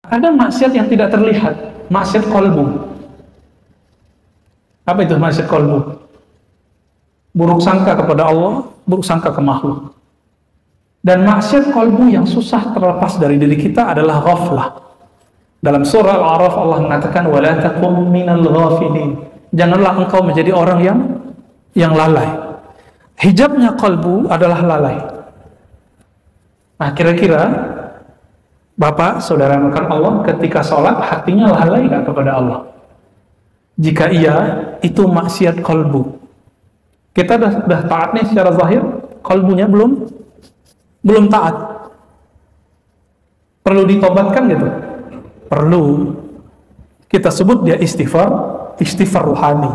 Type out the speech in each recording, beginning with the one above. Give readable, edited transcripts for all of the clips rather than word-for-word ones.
Ada maksiat yang tidak terlihat, maksiat qalbu. Apa itu maksiat qalbu? Buruk sangka kepada Allah, buruk sangka ke makhluk. Dan maksiat qalbu yang susah terlepas dari diri kita adalah ghaflah. Dalam surah Al-A'raf Allah mengatakan wala takum minal ghafilin. Janganlah engkau menjadi orang yang lalai. Hijabnya qalbu adalah lalai. Nah, kira-kira Bapak, saudara rekan Allah, ketika sholat hatinya lalai nggak kepada Allah? Jika iya, itu maksiat qalbu. Kita dah taat nih secara zahir, qalbunya belum taat. Perlu ditobatkan gitu? Perlu. Kita sebut dia istighfar ruhani,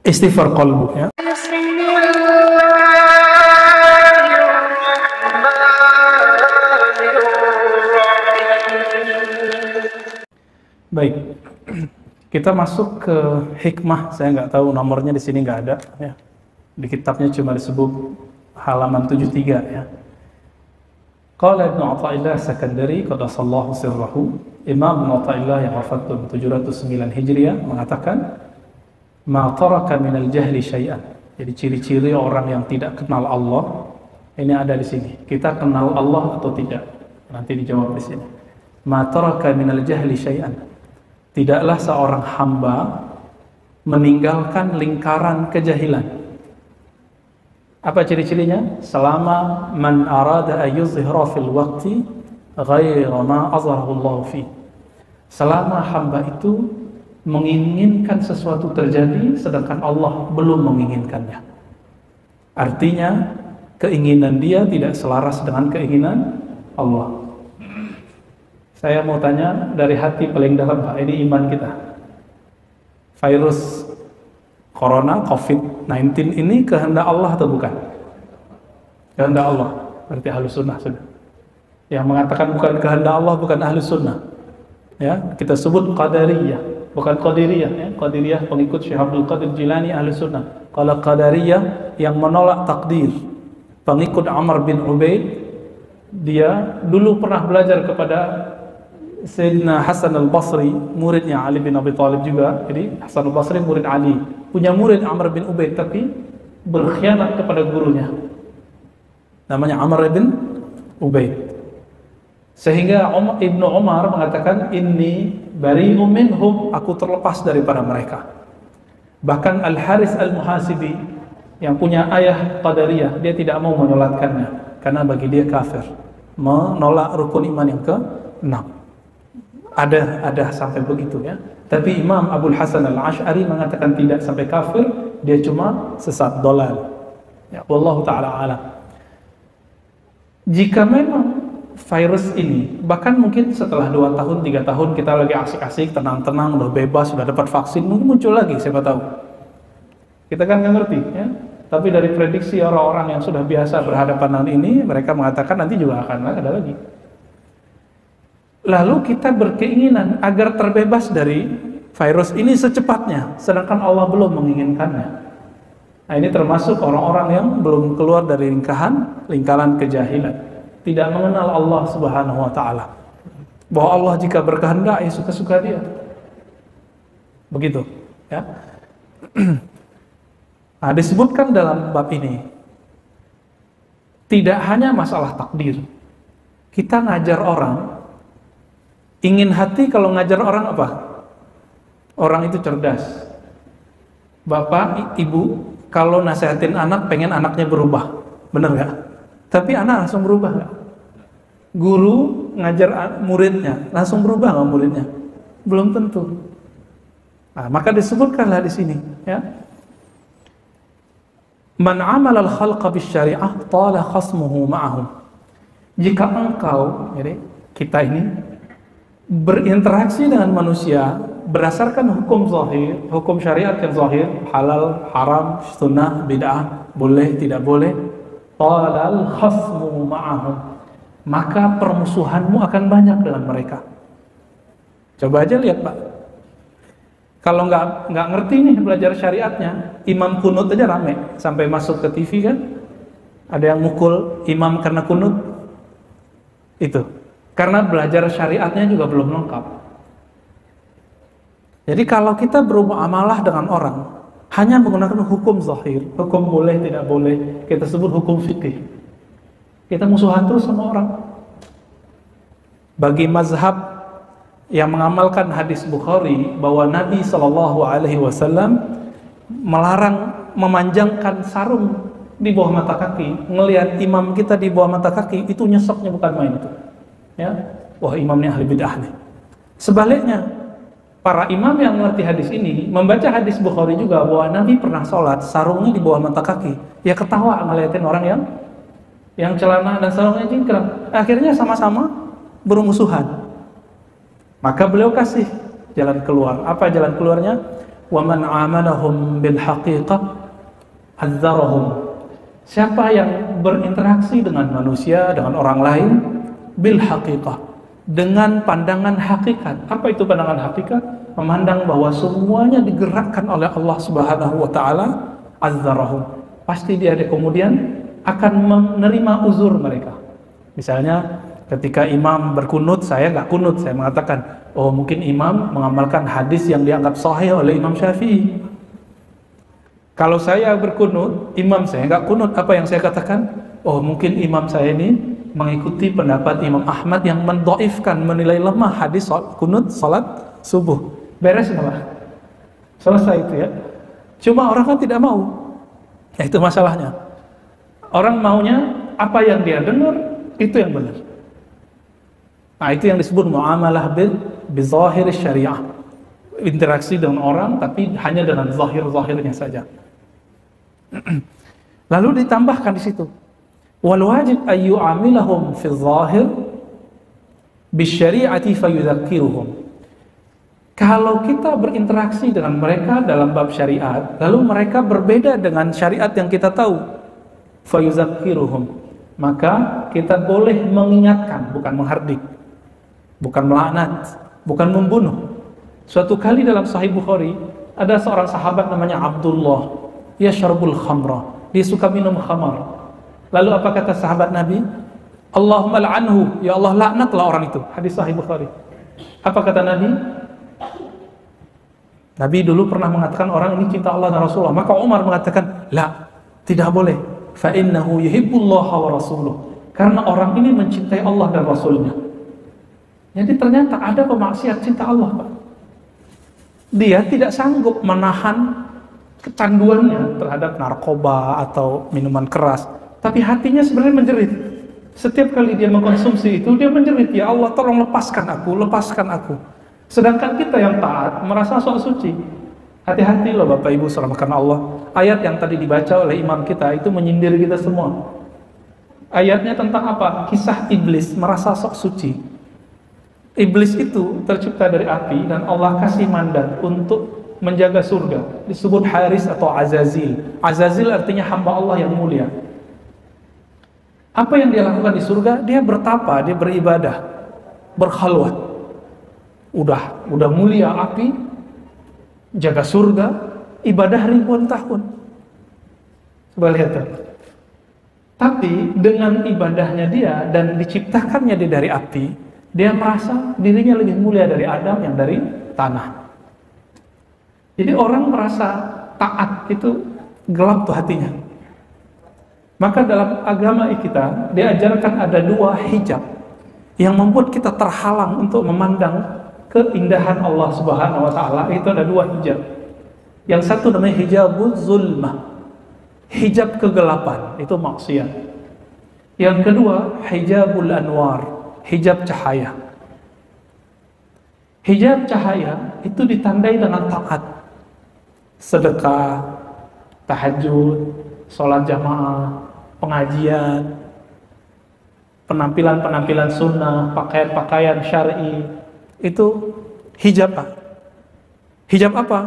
istighfar qalbu, ya. Baik, kita masuk ke hikmah. Saya nggak tahu nomornya di sini, nggak ada, ya. Di kitabnya cuma disebut halaman 73, ya. Qala Ibnu Athaillah Sakandari qaddasallahu sirrahu, Imam Ibnu Athaillah yang wafat tahun 709 Hijriah mengatakan, ma taraka minal jahli syai'an. Jadi ciri-ciri orang yang tidak kenal Allah ini ada di sini. Kita kenal Allah atau tidak? Nanti dijawab di sini. Ma taraka minal jahli syai'an. Tidaklah seorang hamba meninggalkan lingkaran kejahilan. Apa ciri-cirinya? Selama man arada ayyuzhira fil waqti ghaira ma azharahu Allah fi. Selama hamba itu menginginkan sesuatu terjadi sedangkan Allah belum menginginkannya. Artinya keinginan dia tidak selaras dengan keinginan Allah. Saya mau tanya dari hati paling dalam, Pak, ini iman kita. Virus Corona, COVID-19 ini kehendak Allah atau bukan? Kehendak Allah, berarti Ahlus Sunnah sudah. Yang mengatakan bukan kehendak Allah bukan Ahlus Sunnah. Ya, kita sebut Qadariyah, bukan Qadiriyah, ya. Qadiriyah pengikut Syekh Abdul Qadir Jilani Ahlus Sunnah. Kalau Qadariyah yang menolak takdir, pengikut Amr bin Ubaid, dia dulu pernah belajar kepada Sayyidina Hasan al-Basri, muridnya Ali bin Abi Thalib juga. Jadi Hasan al-Basri murid Ali, punya murid Amr bin Ubaid, tapi berkhianat kepada gurunya, namanya Amr bin Ubaid. Sehingga Ibnu Umar mengatakan, inni bari'um minhum, aku terlepas daripada mereka. Bahkan Al-Haris Al-Muhasibi yang punya ayah Qadariyah, dia tidak mau menyolatkannya karena bagi dia kafir, menolak rukun iman yang ke-6. Ada sampai begitu, ya. Tapi Imam Abul Hasan Al-Ash'ari mengatakan tidak sampai kafir, dia cuma sesat, dolal. Ya, wallahu ta'ala alam. Jika memang virus ini, bahkan mungkin setelah 2 tahun, 3 tahun kita lagi asik-asik, tenang-tenang, udah bebas, sudah dapat vaksin, mungkin muncul lagi, siapa tahu. Kita kan nggak ngerti, ya. Tapi dari prediksi orang-orang yang sudah biasa berhadapan dengan ini, mereka mengatakan nanti juga akan ada lagi. Lalu kita berkeinginan agar terbebas dari virus ini secepatnya, sedangkan Allah belum menginginkannya. Nah, ini termasuk orang-orang yang belum keluar dari lingkaran kejahilan, tidak mengenal Allah Subhanahu wa ta'ala, bahwa Allah jika berkehendak ya suka-suka dia. Begitu, ya. Nah, disebutkan dalam bab ini tidak hanya masalah takdir. Kita ngajar orang, ingin hati kalau ngajar orang apa? Orang itu cerdas. Bapak, ibu, kalau nasihatin anak pengen anaknya berubah, bener gak? Tapi anak langsung berubah gak? Guru ngajar muridnya, langsung berubah gak muridnya? Belum tentu. Nah, maka disebutkanlah di sini, ya. Man amala al-khalqa bisyari'ah tala khasmuhu ma'ahum. Jika engkau, jadi kita ini berinteraksi dengan manusia berdasarkan hukum zahir, hukum syariat yang zahir, halal, haram, sunnah, bid'ah, boleh, tidak boleh, talal khasmu ma'ahum, maka permusuhanmu akan banyak dengan mereka. Coba aja lihat, Pak, kalau nggak ngerti nih belajar syariatnya, imam kunut aja rame sampai masuk ke TV kan, ada yang mukul imam karena kunut, itu Karena belajar syariatnya juga belum lengkap. Jadi kalau kita bermuamalah dengan orang hanya menggunakan hukum zahir, hukum boleh tidak boleh, kita sebut hukum fikih, kita musuhan terus sama orang. Bagi mazhab yang mengamalkan hadis Bukhari bahwa Nabi SAW melarang memanjangkan sarung di bawah mata kaki, ngelihat imam kita di bawah mata kaki, itu nyesoknya bukan main itu. Ya, wah imamnya ahli bid'ah nih. Sebaliknya, para imam yang mengerti hadis ini membaca hadis Bukhari juga bahwa Nabi pernah sholat sarungnya di bawah mata kaki. Ya ketawa ngeliatin orang yang celana dan sarungnya jingkrang. Akhirnya sama-sama bermusuhan. Maka beliau kasih jalan keluar. Apa jalan keluarnya? Wa man amanahum bil haqiqah adzarahum. Siapa yang berinteraksi dengan manusia, dengan orang lain bil haqiqah, dengan pandangan hakikat. Apa itu pandangan hakikat? Memandang bahwa semuanya digerakkan oleh Allah Subhanahu wa taala, adzarahum. Pasti dia kemudian akan menerima uzur mereka. Misalnya ketika imam berkunut, saya nggak kunut, saya mengatakan, oh mungkin imam mengamalkan hadis yang dianggap sahih oleh Imam Syafi'i. Kalau saya berkunut, imam saya nggak kunut, apa yang saya katakan? Oh mungkin imam saya ini mengikuti pendapat Imam Ahmad yang mendhaifkan, menilai lemah hadis kunut salat subuh. Beres malah. Selesai itu ya. Cuma orang kan tidak mau. Nah, itu masalahnya. Orang maunya apa yang dia dengar itu yang benar. Nah, itu yang disebut muamalah bizahir syariah. Interaksi dengan orang tapi hanya dengan zahir-zahirnya saja. Lalu ditambahkan di situ, wal wajib ay yu'amilahum fi zahir bisyari'ati fayudzakiruhum. Kalau kita berinteraksi dengan mereka dalam bab syariat, lalu mereka berbeda dengan syariat yang kita tahu, fayudzakiruhum, maka kita boleh mengingatkan, bukan menghardik, bukan melaknat, bukan membunuh. Suatu kali dalam Sahih Bukhari ada seorang sahabat namanya Abdullah, yashrabul khamra, dia suka minum khamar. Lalu apa kata sahabat Nabi? Allahumma la'anhu, ya Allah laknatlah orang itu. Hadis Sahih Bukhari. Apa kata Nabi? Nabi dulu pernah mengatakan orang ini cinta Allah dan Rasulullah. Maka Umar mengatakan, la, tidak boleh. Fa innahu yuhibbullaha wa rasuluh. Karena orang ini mencintai Allah dan Rasulnya. Jadi ternyata ada pemaksiat cinta Allah, Pak. Dia tidak sanggup menahan kecanduannya terhadap narkoba atau minuman keras, tapi hatinya sebenarnya menjerit. Setiap kali dia mengkonsumsi itu, dia menjerit, ya Allah tolong lepaskan aku, lepaskan aku. Sedangkan kita yang taat merasa sok suci. Hati-hati loh Bapak Ibu karena Allah. Ayat yang tadi dibaca oleh imam kita itu menyindir kita semua. Ayatnya tentang apa? Kisah iblis merasa sok suci. Iblis itu tercipta dari api dan Allah kasih mandat untuk menjaga surga. Disebut Haris atau Azazil. Azazil artinya hamba Allah yang mulia. Apa yang dia lakukan di surga? Dia bertapa, dia beribadah, berkhalwat. Udah mulia api, jaga surga, ibadah ribuan tahun. Coba lihat. Tapi dengan ibadahnya dia dan diciptakannya dia dari api, dia merasa dirinya lebih mulia dari Adam yang dari tanah. Jadi orang merasa taat itu gelap tuh hatinya. Maka dalam agama kita diajarkan ada dua hijab yang membuat kita terhalang untuk memandang keindahan Allah Subhanahu wa taala. Itu ada dua hijab. Yang satu namanya hijabuz zulmah, hijab kegelapan, itu maksiat. Yang kedua hijabul anwar, hijab cahaya. Hijab cahaya itu ditandai dengan taat, sedekah, tahajud, sholat jamaah, pengajian, penampilan-penampilan sunnah, pakaian-pakaian syar'i. Itu hijab apa? Hijab apa?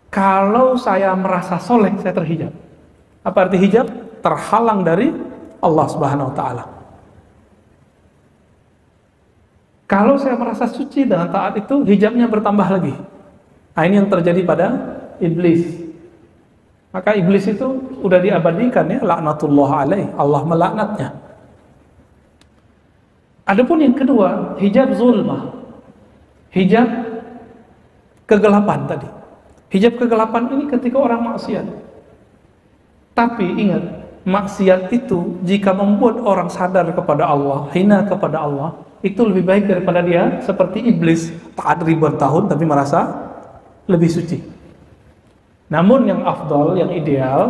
Kalau saya merasa soleh, saya terhijab. Apa arti hijab? Terhalang dari Allah Subhanahu wa taala. Kalau saya merasa suci dengan taat itu, hijabnya bertambah lagi. Nah, ini yang terjadi pada iblis. Maka iblis itu udah diabadikan ya, laknatullah alaih, Allah melaknatnya. Adapun yang kedua, hijab zulmah, hijab kegelapan tadi. Hijab kegelapan ini ketika orang maksiat. Tapi ingat, maksiat itu jika membuat orang sadar kepada Allah, hina kepada Allah, itu lebih baik daripada dia seperti iblis, taat ribuan tahun tapi merasa lebih suci. Namun yang afdal, yang ideal,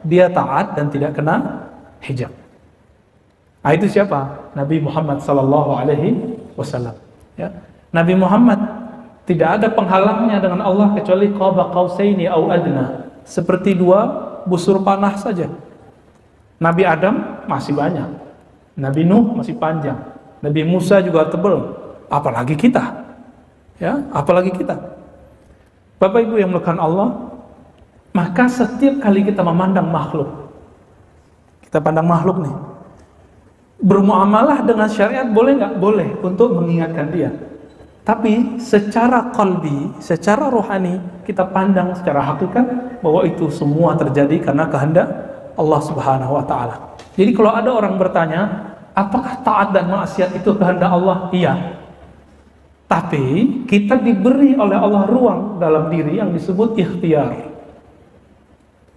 dia taat dan tidak kena hijab. Nah, itu siapa? Nabi Muhammad sallallahu alaihi wasallam. Ya. Nabi Muhammad tidak ada penghalangnya dengan Allah kecuali qaba qausaini au adna, seperti dua busur panah saja. Nabi Adam masih banyak, Nabi Nuh masih panjang, Nabi Musa juga tebal, apalagi kita. Ya, apalagi kita. Bapak Ibu yang melakukan Allah, maka setiap kali kita memandang makhluk, kita pandang makhluk nih, bermuamalah dengan syariat boleh nggak? Boleh, untuk mengingatkan dia. Tapi secara qalbi, secara rohani, kita pandang secara hakikat bahwa itu semua terjadi karena kehendak Allah Subhanahu wa Ta'ala. Jadi kalau ada orang bertanya, apakah taat dan maksiat itu kehendak Allah? Iya. Tapi kita diberi oleh Allah ruang dalam diri yang disebut ikhtiar.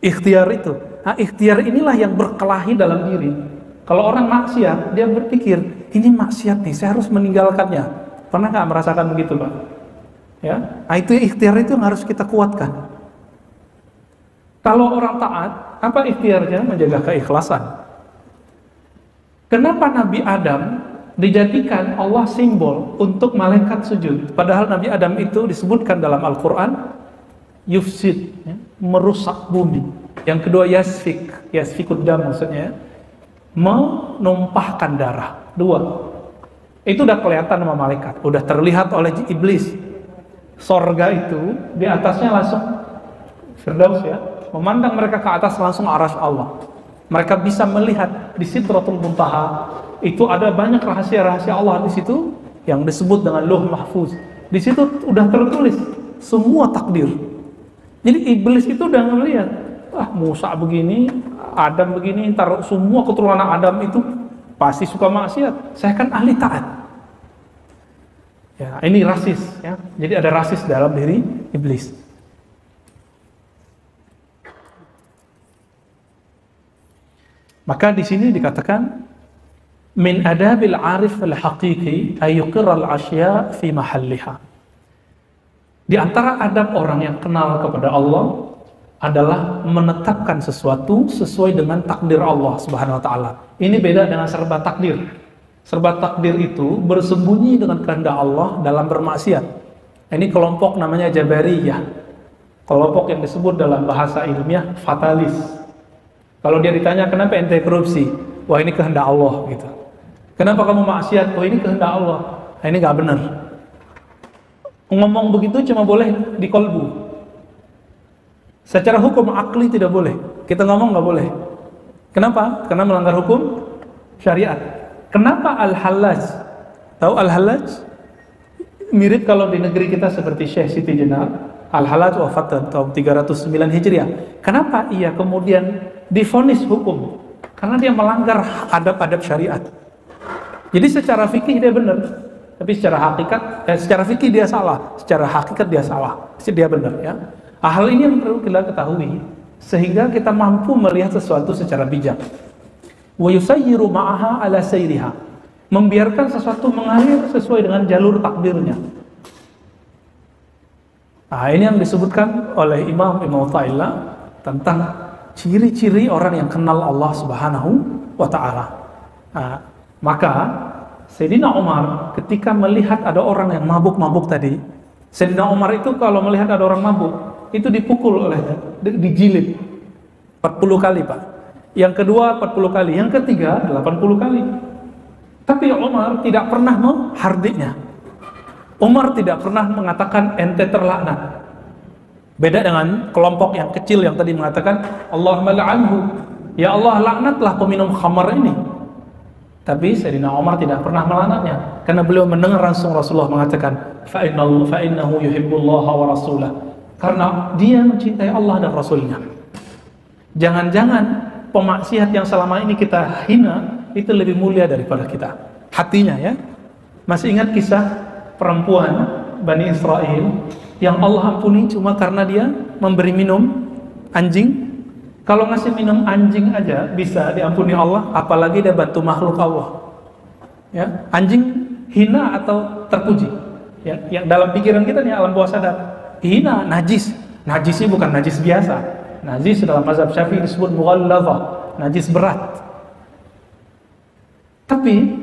Ikhtiar itu, nah ikhtiar inilah yang berkelahi dalam diri. Kalau orang maksiat, dia berpikir, ini maksiat nih, saya harus meninggalkannya. Pernah nggak merasakan begitu, Pak? Ya, nah itu ikhtiar itu yang harus kita kuatkan. Kalau orang taat, apa ikhtiarnya? Menjaga keikhlasan. Kenapa Nabi Adam dijadikan Allah simbol untuk malaikat sujud? Padahal Nabi Adam itu disebutkan dalam Al-Quran yufsid, ya, merusak bumi. Yang kedua yasfikud dam, maksudnya menumpahkan darah. Dua, itu udah kelihatan sama malaikat, udah terlihat oleh iblis. Sorga itu di atasnya langsung Firdaus, ya, memandang mereka ke atas langsung arasy Allah. Mereka bisa melihat di Sidratul Muntaha itu ada banyak rahasia-rahasia Allah di situ yang disebut dengan Lauh Mahfuz. Di situ udah tertulis semua takdir. Jadi iblis itu udah ngelihat, Musa begini, Adam begini, ntar semua keturunan Adam itu pasti suka maksiat. Saya kan ahli taat. Ya, ini rasis, ya. Jadi ada rasis dalam diri iblis. Maka di sini dikatakan min adabil arif al-haqiqi ay yuqirra al-asya fi mahalliha. Di antara adab orang yang kenal kepada Allah adalah menetapkan sesuatu sesuai dengan takdir Allah Subhanahu wa taala. Ini beda dengan serba takdir. Serba takdir itu bersembunyi dengan kehendak Allah dalam bermaksiat. Ini kelompok namanya Jabariyah. Kelompok yang disebut dalam bahasa ilmiah fatalis. Kalau dia ditanya kenapa ente korupsi? Wah, ini kehendak Allah gitu. Kenapa kamu maksiat? Wah, ini kehendak Allah. Nah, ini nggak benar. Ngomong begitu cuma boleh di kolbu. Secara hukum akli tidak boleh. Kita ngomong nggak boleh. Kenapa? Karena melanggar hukum syariat. Kenapa Al-Hallaj? Tahu Al-Hallaj? Mirip kalau di negeri kita seperti Syekh Siti Jenar. Al-Hallaj wafat tahun 309 Hijriah. Kenapa ia kemudian divonis hukum? Karena dia melanggar adab-adab syariat. Jadi secara fikih dia benar, tapi secara hakikat, secara fikih dia salah, secara hakikat dia salah, dia benar, ya. Hal ini yang perlu kita ketahui sehingga kita mampu melihat sesuatu secara bijak. Wa yusayyiru ma'aha ala sayriha, membiarkan sesuatu mengalir sesuai dengan jalur takdirnya. Nah, ini yang disebutkan oleh Imam Athaillah tentang ciri-ciri orang yang kenal Allah Subhanahu wa ta'ala. Nah, maka Sayyidina Umar ketika melihat ada orang yang mabuk-mabuk tadi, Sayyidina Umar itu kalau melihat ada orang mabuk itu dipukul olehnya, dijilid 40 kali, Pak. Yang kedua 40 kali, yang ketiga 80 kali. Tapi Umar tidak pernah menghardiknya. Umar tidak pernah mengatakan ente terlaknat. Beda dengan kelompok yang kecil yang tadi mengatakan Allahumma la'anhu, ya Allah laknatlah peminum khamar ini. Tapi Sayyidina Umar tidak pernah melaknatnya karena beliau mendengar langsung Rasulullah mengatakan fa innahu yuhibbullaha wa rasulah, karena dia mencintai Allah dan Rasulnya. Jangan-jangan pemaksiat yang selama ini kita hina itu lebih mulia daripada kita. hatinya ya. Masih ingat kisah perempuan Bani Israel yang Allah ampuni cuma karena dia memberi minum anjing? Kalau ngasih minum anjing aja bisa diampuni Allah, apalagi dia bantu makhluk Allah. Ya, anjing hina atau terpuji? Ya, yang dalam pikiran kita nih alam bawah sadar, hina, najis. Najisnya bukan najis biasa. Najis dalam mazhab Syafi'i disebut mughalladzah, najis berat. Tapi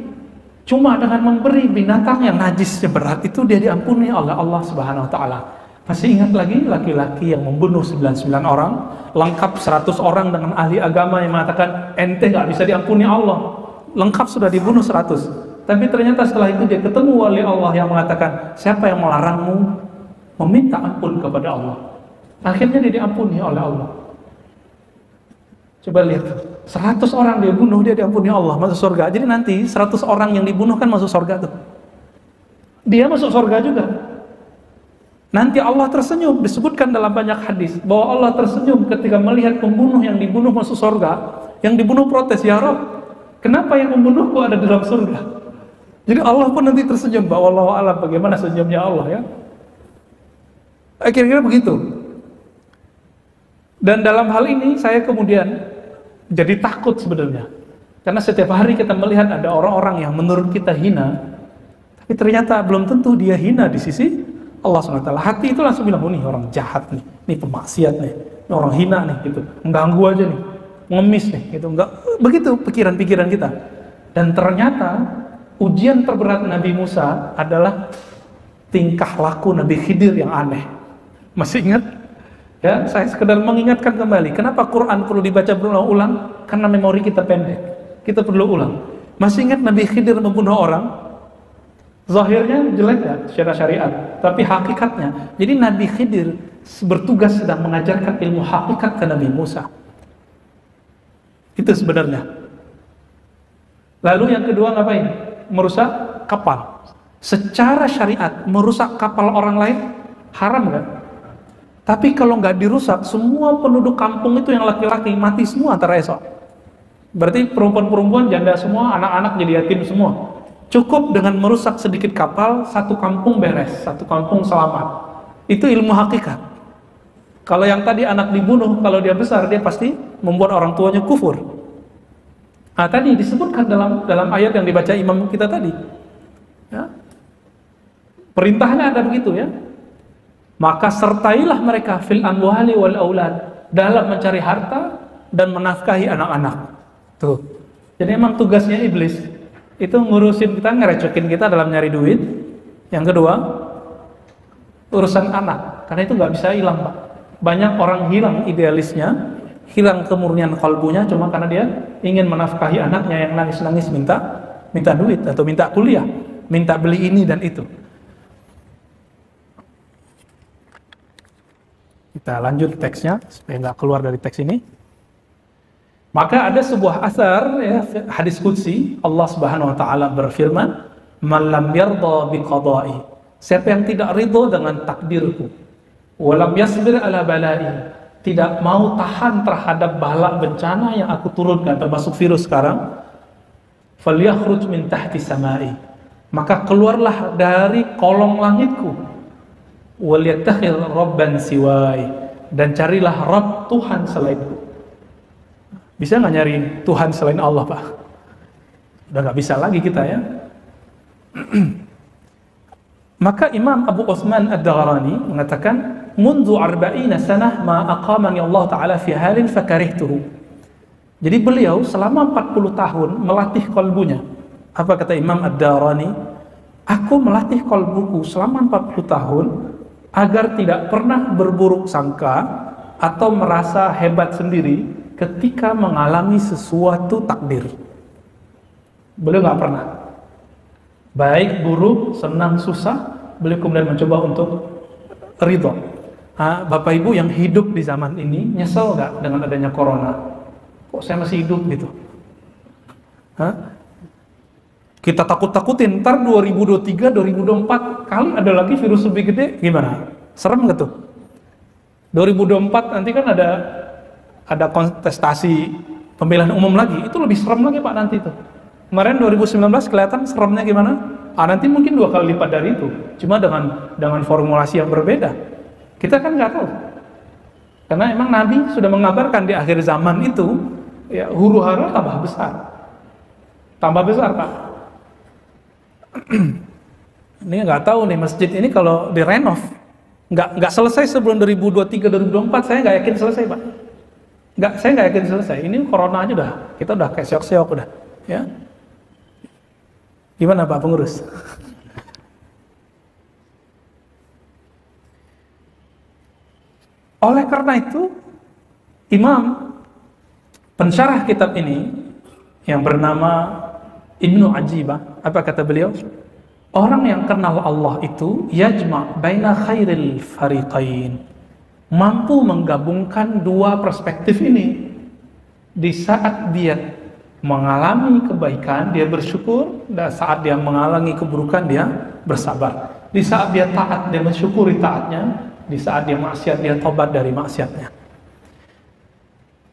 cuma dengan memberi binatang yang najisnya berat itu dia diampuni oleh Allah Subhanahu wa taala. Masih ingat lagi laki-laki yang membunuh 99 orang, lengkap 100 orang dengan ahli agama yang mengatakan ente gak bisa diampuni Allah. Lengkap sudah dibunuh 100. Tapi ternyata setelah itu dia ketemu wali Allah yang mengatakan, siapa yang melarangmu meminta ampun kepada Allah? Akhirnya dia diampuni oleh Allah. Coba lihat, 100 orang dia bunuh, dia diampuni Allah, masuk surga. Jadi nanti 100 orang yang dibunuh kan masuk surga tuh. Dia masuk surga juga. Nanti Allah tersenyum, disebutkan dalam banyak hadis bahwa Allah tersenyum ketika melihat pembunuh yang dibunuh masuk surga. Yang dibunuh protes, ya Rabb, kenapa yang membunuhku ada di dalam surga? Jadi Allah pun nanti tersenyum, bahwa Allah alam bagaimana senyumnya Allah ya. Kira-kira begitu. Dan dalam hal ini saya kemudian jadi takut sebenarnya. Karena setiap hari kita melihat ada orang-orang yang menurut kita hina, tapi ternyata belum tentu dia hina di sisi Allah SWT. Hati itu langsung bilang, oh nih orang jahat nih, nih pemaksiat nih, ini orang hina nih, gitu. Mengganggu aja nih, ngemis nih, gitu. Enggak, begitu pikiran-pikiran kita. Dan ternyata ujian terberat Nabi Musa adalah tingkah laku Nabi Khidir yang aneh. Masih ingat? Ya, saya sekedar mengingatkan kembali, kenapa Quran perlu dibaca berulang-ulang? Karena memori kita pendek, kita perlu ulang. Masih ingat Nabi Khidir membunuh orang? Zahirnya jelek ya secara syariat, tapi hakikatnya, jadi Nabi Khidir bertugas sedang mengajarkan ilmu hakikat ke Nabi Musa. Itu sebenarnya. Lalu yang kedua ngapain? Merusak kapal. Secara syariat merusak kapal orang lain haram kan? Tapi kalau nggak dirusak, semua penduduk kampung itu yang laki-laki mati semua antara esok. Berarti perempuan-perempuan janda semua, anak-anak jadi yatim semua. Cukup dengan merusak sedikit kapal, satu kampung beres, satu kampung selamat. Itu ilmu hakikat. Kalau yang tadi anak dibunuh, kalau dia besar, dia pasti membuat orang tuanya kufur. Nah, tadi disebutkan dalam ayat yang dibaca imam kita tadi. Ya. Perintahnya ada begitu ya. Maka sertailah mereka fil amwali wal aulad, dalam mencari harta dan menafkahi anak-anak. Tuh. Jadi emang tugasnya iblis itu ngurusin kita, ngerecokin kita dalam nyari duit. Yang kedua, urusan anak, karena itu nggak bisa hilang Pak. Banyak orang hilang idealisnya, hilang kemurnian kalbunya cuma karena dia ingin menafkahi anaknya yang nangis-nangis minta duit atau minta kuliah, minta beli ini dan itu. Kita lanjut teksnya supaya nggak keluar dari teks ini. Maka ada sebuah asar ya, hadis qudsi, Allah Subhanahu wa taala berfirman, "Man lam yarda bi qada'i." Siapa yang tidak ridho dengan takdirku, wa lam yasbir ala bala'i, tidak mau tahan terhadap bala bencana yang aku turunkan, termasuk virus sekarang, falyakhruj min tahti samai, maka keluarlah dari kolong langitku, wal yattakhil rabban siwai, dan carilah Rabb Tuhan selainku. Bisa nggak nyari Tuhan selain Allah Pak? Udah nggak bisa lagi kita ya. Maka Imam Abu Utsman Ad-Daghrani mengatakan, "Mundu arba'ina sanah ma aqamani Allah Ta'ala fi halin fakarihtuhu." Jadi beliau selama 40 tahun melatih kolbunya. Apa kata Imam Ad-Daghrani? Aku melatih kolbuku selama 40 tahun agar tidak pernah berburuk sangka atau merasa hebat sendiri ketika mengalami sesuatu takdir. Beliau nggak pernah. Baik, buruk, senang, susah, beliau kemudian mencoba untuk ridho. Bapak Ibu yang hidup di zaman ini, nyesel nggak dengan adanya corona? Kok saya masih hidup gitu? Kita takut-takutin, ntar 2023, 2024, kali ada lagi virus lebih gede, gimana? Serem nggak tuh? 2024 nanti kan ada kontestasi pemilihan umum lagi, itu lebih serem lagi Pak nanti tuh. Kemarin 2019 kelihatan seremnya gimana? Nanti mungkin 2 kali lipat dari itu, cuma dengan formulasi yang berbeda. Kita kan nggak tahu, karena emang Nabi sudah mengabarkan di akhir zaman itu, ya huru hara tambah besar Pak. Ini nggak tahu nih masjid ini kalau direnov, nggak selesai sebelum 2023 2024, saya nggak yakin selesai Pak. Saya nggak yakin selesai. Ini corona aja kita udah kayak seok-seok udah, ya. Gimana Pak pengurus? Oleh karena itu, Imam pensyarah kitab ini yang bernama Ibnu Ajibah, apa kata beliau? Orang yang kenal Allah itu yajma' baina khairil fariqain, mampu menggabungkan dua perspektif ini. Di saat dia mengalami kebaikan, dia bersyukur, dan saat dia mengalami keburukan, dia bersabar. Di saat dia taat, dia mensyukuri taatnya. Di saat dia maksiat, dia tobat dari maksiatnya.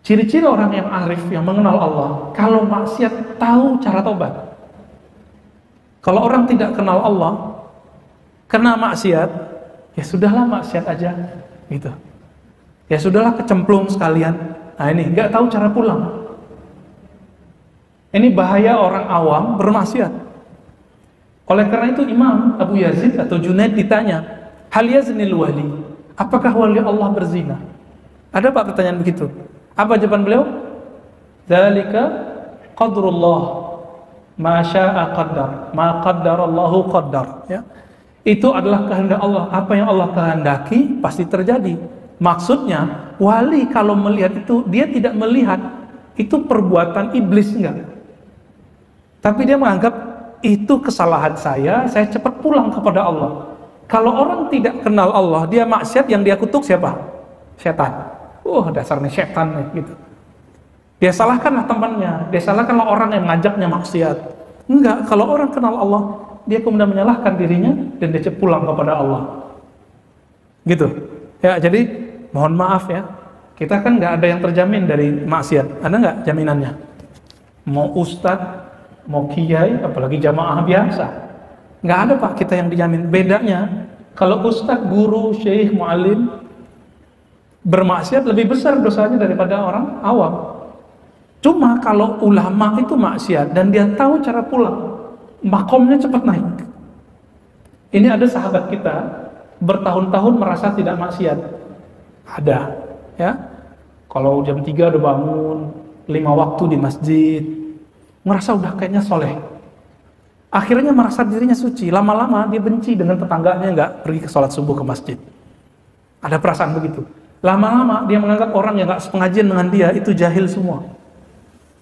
Ciri-ciri orang yang arif, yang mengenal Allah, kalau maksiat tahu cara tobat. Kalau orang tidak kenal Allah, kena maksiat, ya sudahlah maksiat aja, gitu. Ya sudahlah kecemplung sekalian. Nah ini nggak tahu cara pulang. Ini bahaya orang awam bermaksiat. Oleh karena itu Imam Abu Yazid atau Junaid ditanya, hal yaznil wali, apakah wali Allah berzina? Ada Pak pertanyaan begitu? Apa jawaban beliau? Dzalika qadrullah, ma syaa qaddar, ma qaddarallahu qaddar, ya. Itu adalah kehendak Allah, apa yang Allah kehendaki pasti terjadi. Maksudnya, wali kalau melihat itu, dia tidak melihat itu perbuatan iblis, enggak. Tapi dia menganggap itu kesalahan saya cepat pulang kepada Allah. Kalau orang tidak kenal Allah, dia maksiat, yang dia kutuk siapa? Setan. Dasarnya setan nih, gitu. Dia salahkanlah temannya, dia salahkanlah orang yang ngajaknya maksiat. Enggak, kalau orang kenal Allah, dia kemudian menyalahkan dirinya dan dia cepat pulang kepada Allah. Gitu. Ya, jadi mohon maaf ya, kita kan nggak ada yang terjamin dari maksiat. Ada nggak jaminannya? Mau ustadz, mau kiai, apalagi jamaah biasa, nggak ada Pak kita yang dijamin. Bedanya, kalau ustadz, guru, syekh, muallim bermaksiat lebih besar dosanya daripada orang awam. Cuma kalau ulama itu maksiat dan dia tahu cara pulang, makomnya cepat naik. Ini ada sahabat kita bertahun-tahun merasa tidak maksiat. Ada, ya. Kalau jam 3 udah bangun, 5 waktu di masjid, merasa udah kayaknya soleh. Akhirnya merasa dirinya suci. Lama-lama dia benci dengan tetangganya, nggak pergi ke sholat subuh ke masjid. Ada perasaan begitu. Lama-lama dia menganggap orang yang nggak sepengajian dengan dia itu jahil semua.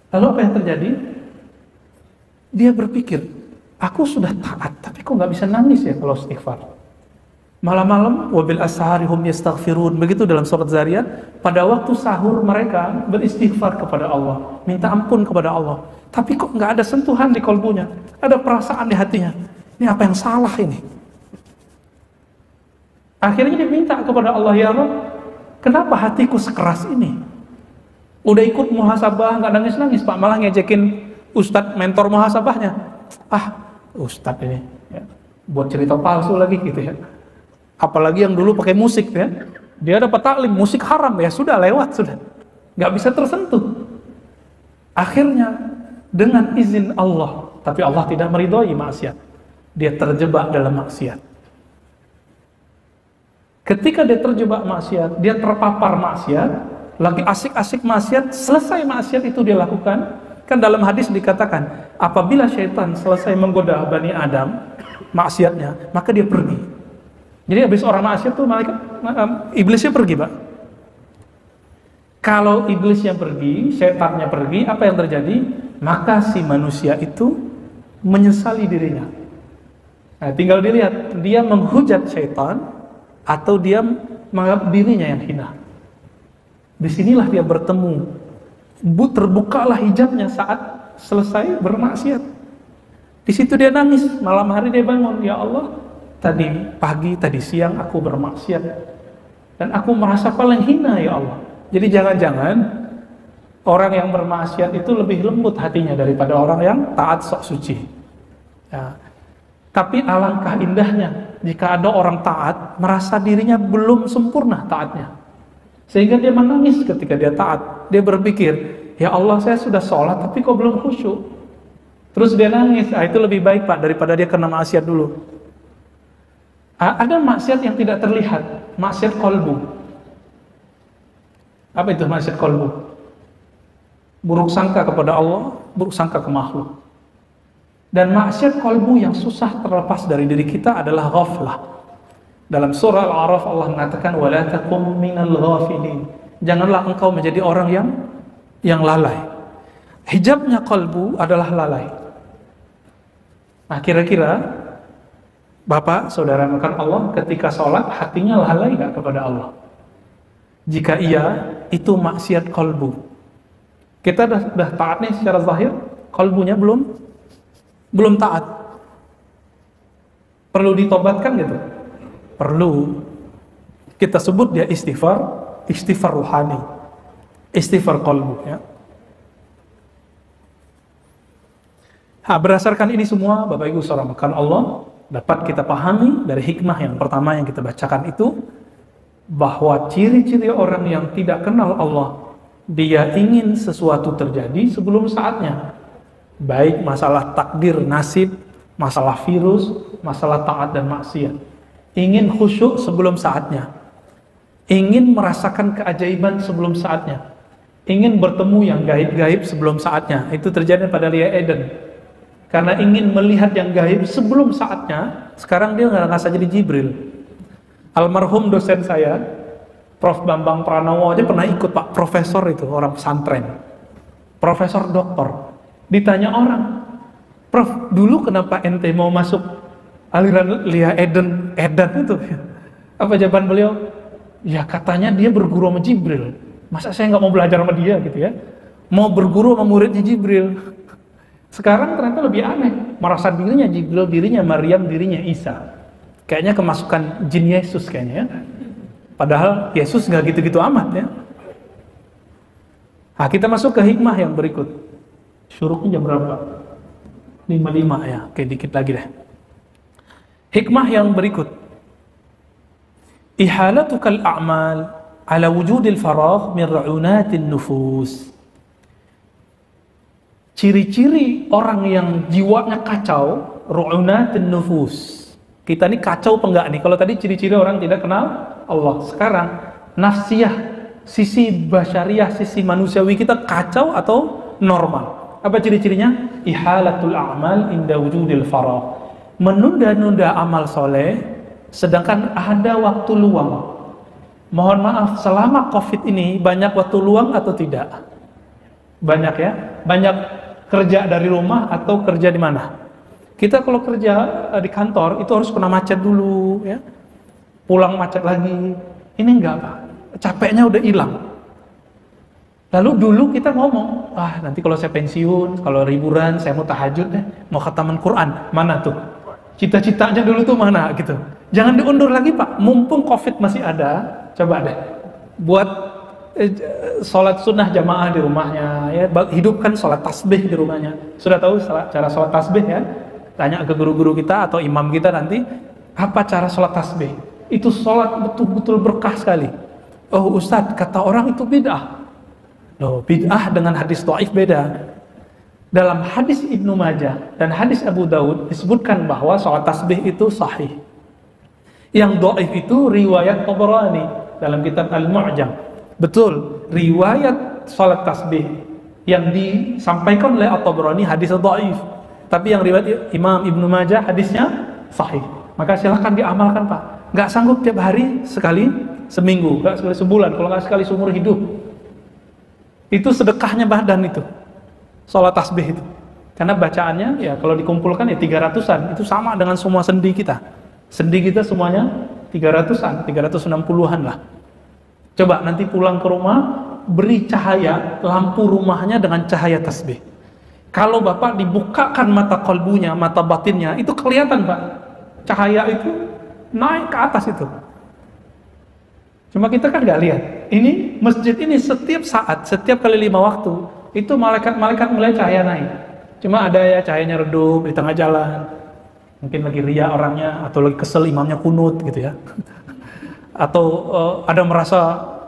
Lalu apa yang terjadi? Dia berpikir, aku sudah taat, tapi kok nggak bisa nangis ya kalau istighfar? Malam-malam, wabil ashari hum yastaghfirun, begitu dalam surat Zariyat, pada waktu sahur mereka beristighfar kepada Allah, minta ampun kepada Allah. Tapi kok nggak ada sentuhan di kolbunya, ada perasaan di hatinya. Ini apa yang salah ini? Akhirnya dia minta kepada Allah, ya Allah, kenapa hatiku sekeras ini? Udah ikut muhasabah, nggak nangis-nangis Pak, malah ngejekin ustadz mentor muhasabahnya. Ustadz ini ya, buat cerita palsu lagi gitu ya. Apalagi yang dulu pakai musik ya, dia dapat taklim musik haram, ya sudah lewat, sudah nggak bisa tersentuh. Akhirnya dengan izin Allah, tapi Allah tidak meridhoi maksiat, dia terjebak dalam maksiat. Ketika dia terjebak maksiat, dia terpapar maksiat, lagi asik-asik maksiat, selesai maksiat itu dia lakukan. Kan dalam hadis dikatakan, apabila syaitan selesai menggoda Bani Adam maksiatnya, maka dia pergi. Jadi habis orang maksiat tuh iblisnya pergi Pak. Kalau iblisnya pergi, syaitannya pergi, apa yang terjadi? Maka si manusia itu menyesali dirinya. Nah, tinggal dilihat, dia menghujat syaitan atau dia menganggap dirinya yang hina. Disinilah dia bertemu, terbukalah hijabnya saat selesai bermaksiat. Di situ dia nangis, malam hari dia bangun, ya Allah, tadi pagi, tadi siang aku bermaksiat dan aku merasa paling hina ya Allah. Jadi jangan-jangan Orang yang bermaksiat itu lebih lembut hatinya daripada orang yang taat sok suci. Ya. Tapi alangkah indahnya jika ada orang taat merasa dirinya belum sempurna taatnya, sehingga dia menangis ketika dia taat. Dia berpikir, ya Allah, saya sudah sholat tapi kok belum khusyuk. Terus dia nangis. Itu lebih baik Pak daripada dia kena maksiat dulu. Ada maksiat yang tidak terlihat, maksiat kolbu. Apa itu maksiat kolbu? Buruk sangka kepada Allah, buruk sangka ke makhluk. Dan maksiat kolbu yang susah terlepas dari diri kita adalah ghaflah. Dalam surah Al-A'raf Allah mengatakan, wala takum minal ghafilin. Janganlah engkau menjadi orang yang lalai. Hijabnya kolbu adalah lalai. Nah, kira-kira Bapak, saudara makan Allah, ketika sholat hatinya lalai gak kepada Allah? Jika iya, itu maksiat kolbu. Kita dah taat nih secara zahir, kolbunya belum taat. Perlu ditobatkan gitu? Perlu. Kita sebut dia istighfar ruhani, istighfar kolbu. Ya. Berdasarkan ini semua, Bapak Ibu saudara makan Allah, dapat kita pahami dari hikmah yang pertama yang kita bacakan itu, bahwa ciri-ciri orang yang tidak kenal Allah, dia ingin sesuatu terjadi sebelum saatnya. Baik masalah takdir, nasib, masalah virus, masalah taat dan maksiat. Ingin khusyuk sebelum saatnya. Ingin merasakan keajaiban sebelum saatnya. Ingin bertemu yang gaib-gaib sebelum saatnya. Itu terjadi pada Lia Eden. Karena ingin melihat yang gaib sebelum saatnya, sekarang dia nggak jadi Jibril. Almarhum dosen saya, Prof. Bambang Pranowo aja pernah ikut Pak, profesor itu, orang pesantren. Profesor doktor. Ditanya orang, Prof, dulu kenapa ente mau masuk aliran Lia Eden itu? Apa jawaban beliau? Ya katanya dia berguru sama Jibril. Masa saya nggak mau belajar sama dia gitu ya? Mau berguru sama muridnya Jibril. Sekarang ternyata lebih aneh. Merasa dirinya Jibril, dirinya Maryam, dirinya Isa. Kayaknya kemasukan jin Yesus kayaknya ya. Padahal Yesus nggak gitu-gitu amat ya. Nah, kita masuk ke hikmah yang berikut. Syuruknya jam berapa? 5.05 ya. Oke, dikit lagi deh. Hikmah yang berikut. Ihalatukal a'mal ala wujudil faragh min ra'unatin nufus. Ciri-ciri orang yang jiwanya kacau, ru'unatin nufus. Kita ini kacau apa enggak nih? Kalau tadi ciri-ciri orang tidak kenal Allah. Sekarang nafsiyah, sisi basyariah, sisi manusiawi kita kacau atau normal? Apa ciri-cirinya? Ihalatul a'mal inda wujudil faragh. Menunda-nunda amal soleh sedangkan ada waktu luang. Mohon maaf, selama COVID ini banyak waktu luang atau tidak? Banyak ya? Banyak kerja dari rumah atau kerja di mana? Kita kalau kerja di kantor itu harus kena macet dulu ya. Pulang macet lagi. Ini enggak Pak. Capeknya udah hilang. Lalu dulu kita ngomong, nanti kalau saya pensiun, kalau liburan, saya mau tahajud deh, mau khataman Quran. Mana tuh? Cita-citanya dulu tuh mana gitu. Jangan diundur lagi Pak. Mumpung COVID masih ada, coba deh buat sholat sunnah jamaah di rumahnya ya, hidupkan sholat tasbih di rumahnya. Sudah tahu cara sholat tasbih ya? Tanya ke guru-guru kita atau imam kita nanti, apa cara sholat tasbih? Itu sholat betul-betul berkah sekali. Oh Ustadz, kata orang itu bid'ah. Loh, bid'ah dengan hadis dhaif beda. Dalam hadis Ibnu Majah dan hadis Abu Daud disebutkan bahwa sholat tasbih itu sahih. Yang dhaif itu riwayat Tabrani dalam kitab Al-Mu'jam. Betul, riwayat sholat tasbih yang disampaikan oleh At-Tabrani hadis dhaif. Tapi yang riwayat Imam Ibnu Majah hadisnya sahih. Maka silahkan diamalkan Pak. Nggak sanggup tiap hari sekali seminggu, nggak sekali sebulan, kalau nggak sekali seumur hidup. Itu sedekahnya badan itu, sholat tasbih itu. Karena bacaannya ya kalau dikumpulkan ya 300-an. Itu sama dengan semua sendi kita. Sendi kita semuanya 300-an, 360-an lah. Coba nanti pulang ke rumah, beri cahaya lampu rumahnya dengan cahaya tasbih. Kalau Bapak dibukakan mata kolbunya, mata batinnya, itu kelihatan Pak. Cahaya itu naik ke atas itu. Cuma kita kan nggak lihat. Ini masjid ini setiap saat, setiap kali 5 waktu, itu malaikat mulai cahaya naik. Cuma ada ya cahayanya redup di tengah jalan. Mungkin lagi ria orangnya, atau lagi kesel imamnya kunut gitu ya. Atau ada merasa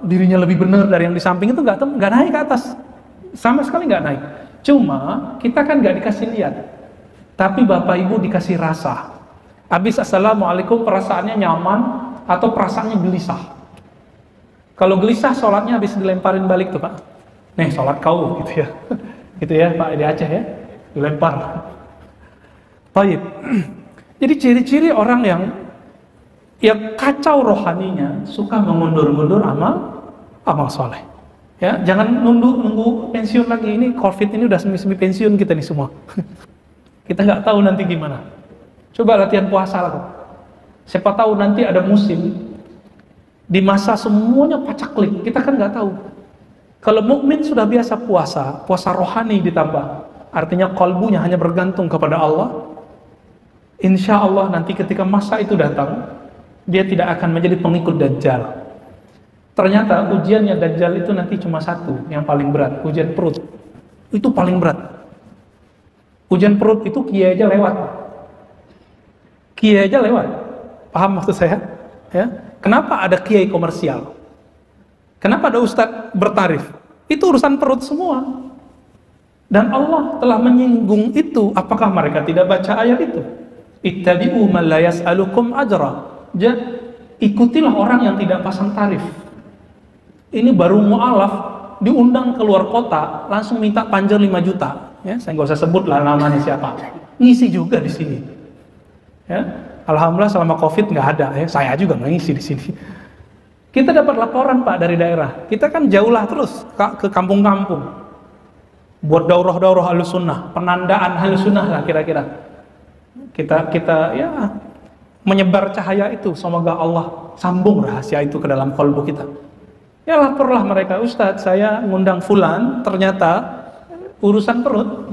dirinya lebih benar dari yang di samping, itu nggak naik ke atas. Sama sekali nggak naik. Cuma kita kan nggak dikasih lihat. Tapi Bapak Ibu dikasih rasa. Habis assalamualaikum perasaannya nyaman atau perasaannya gelisah. Kalau gelisah sholatnya habis dilemparin balik tuh Pak. Nih sholat kau gitu ya. Gitu ya Pak di Aceh ya. Dilempar. Baik. Jadi ciri-ciri orang yang kacau rohaninya, suka mengundur-undur amal soleh. Ya, jangan nunggu pensiun lagi. Ini COVID ini udah semi pensiun kita nih semua. Kita nggak tahu nanti gimana. Coba latihan puasa lah. Siapa tahu nanti ada musim di masa semuanya pacaklik. Kita kan nggak tahu. Kalau mukmin sudah biasa puasa rohani ditambah, artinya kalbunya hanya bergantung kepada Allah. Insya Allah nanti ketika masa itu datang, dia tidak akan menjadi pengikut Dajjal. Ternyata ujiannya Dajjal itu nanti cuma satu, yang paling berat, ujian perut. Itu paling berat. Ujian perut itu kiai aja lewat. Kiai aja lewat. Paham maksud saya? Ya. Kenapa ada kiai komersial? Kenapa ada ustadz bertarif? Itu urusan perut semua. Dan Allah telah menyinggung itu. Apakah mereka tidak baca ayat itu? Ittabi'u man la yas'alukum ajra. Ikutilah orang yang tidak pasang tarif. Ini baru mu'alaf diundang keluar kota, langsung minta panjer 5 juta. Ya, saya nggak usah sebut lah namanya siapa. Ngisi juga di sini. Ya, alhamdulillah selama COVID nggak ada. Ya, saya juga nggak ngisi di sini. Kita dapat laporan Pak dari daerah. Kita kan jauhlah terus ke kampung-kampung. Buat daurah-daurah Ahlussunnah, penandaan Ahlussunnah lah kira-kira. Kita ya menyebar cahaya itu, semoga Allah sambung rahasia itu ke dalam kalbu kita. Ya laporlah mereka, Ustadz saya ngundang fulan, ternyata urusan perut,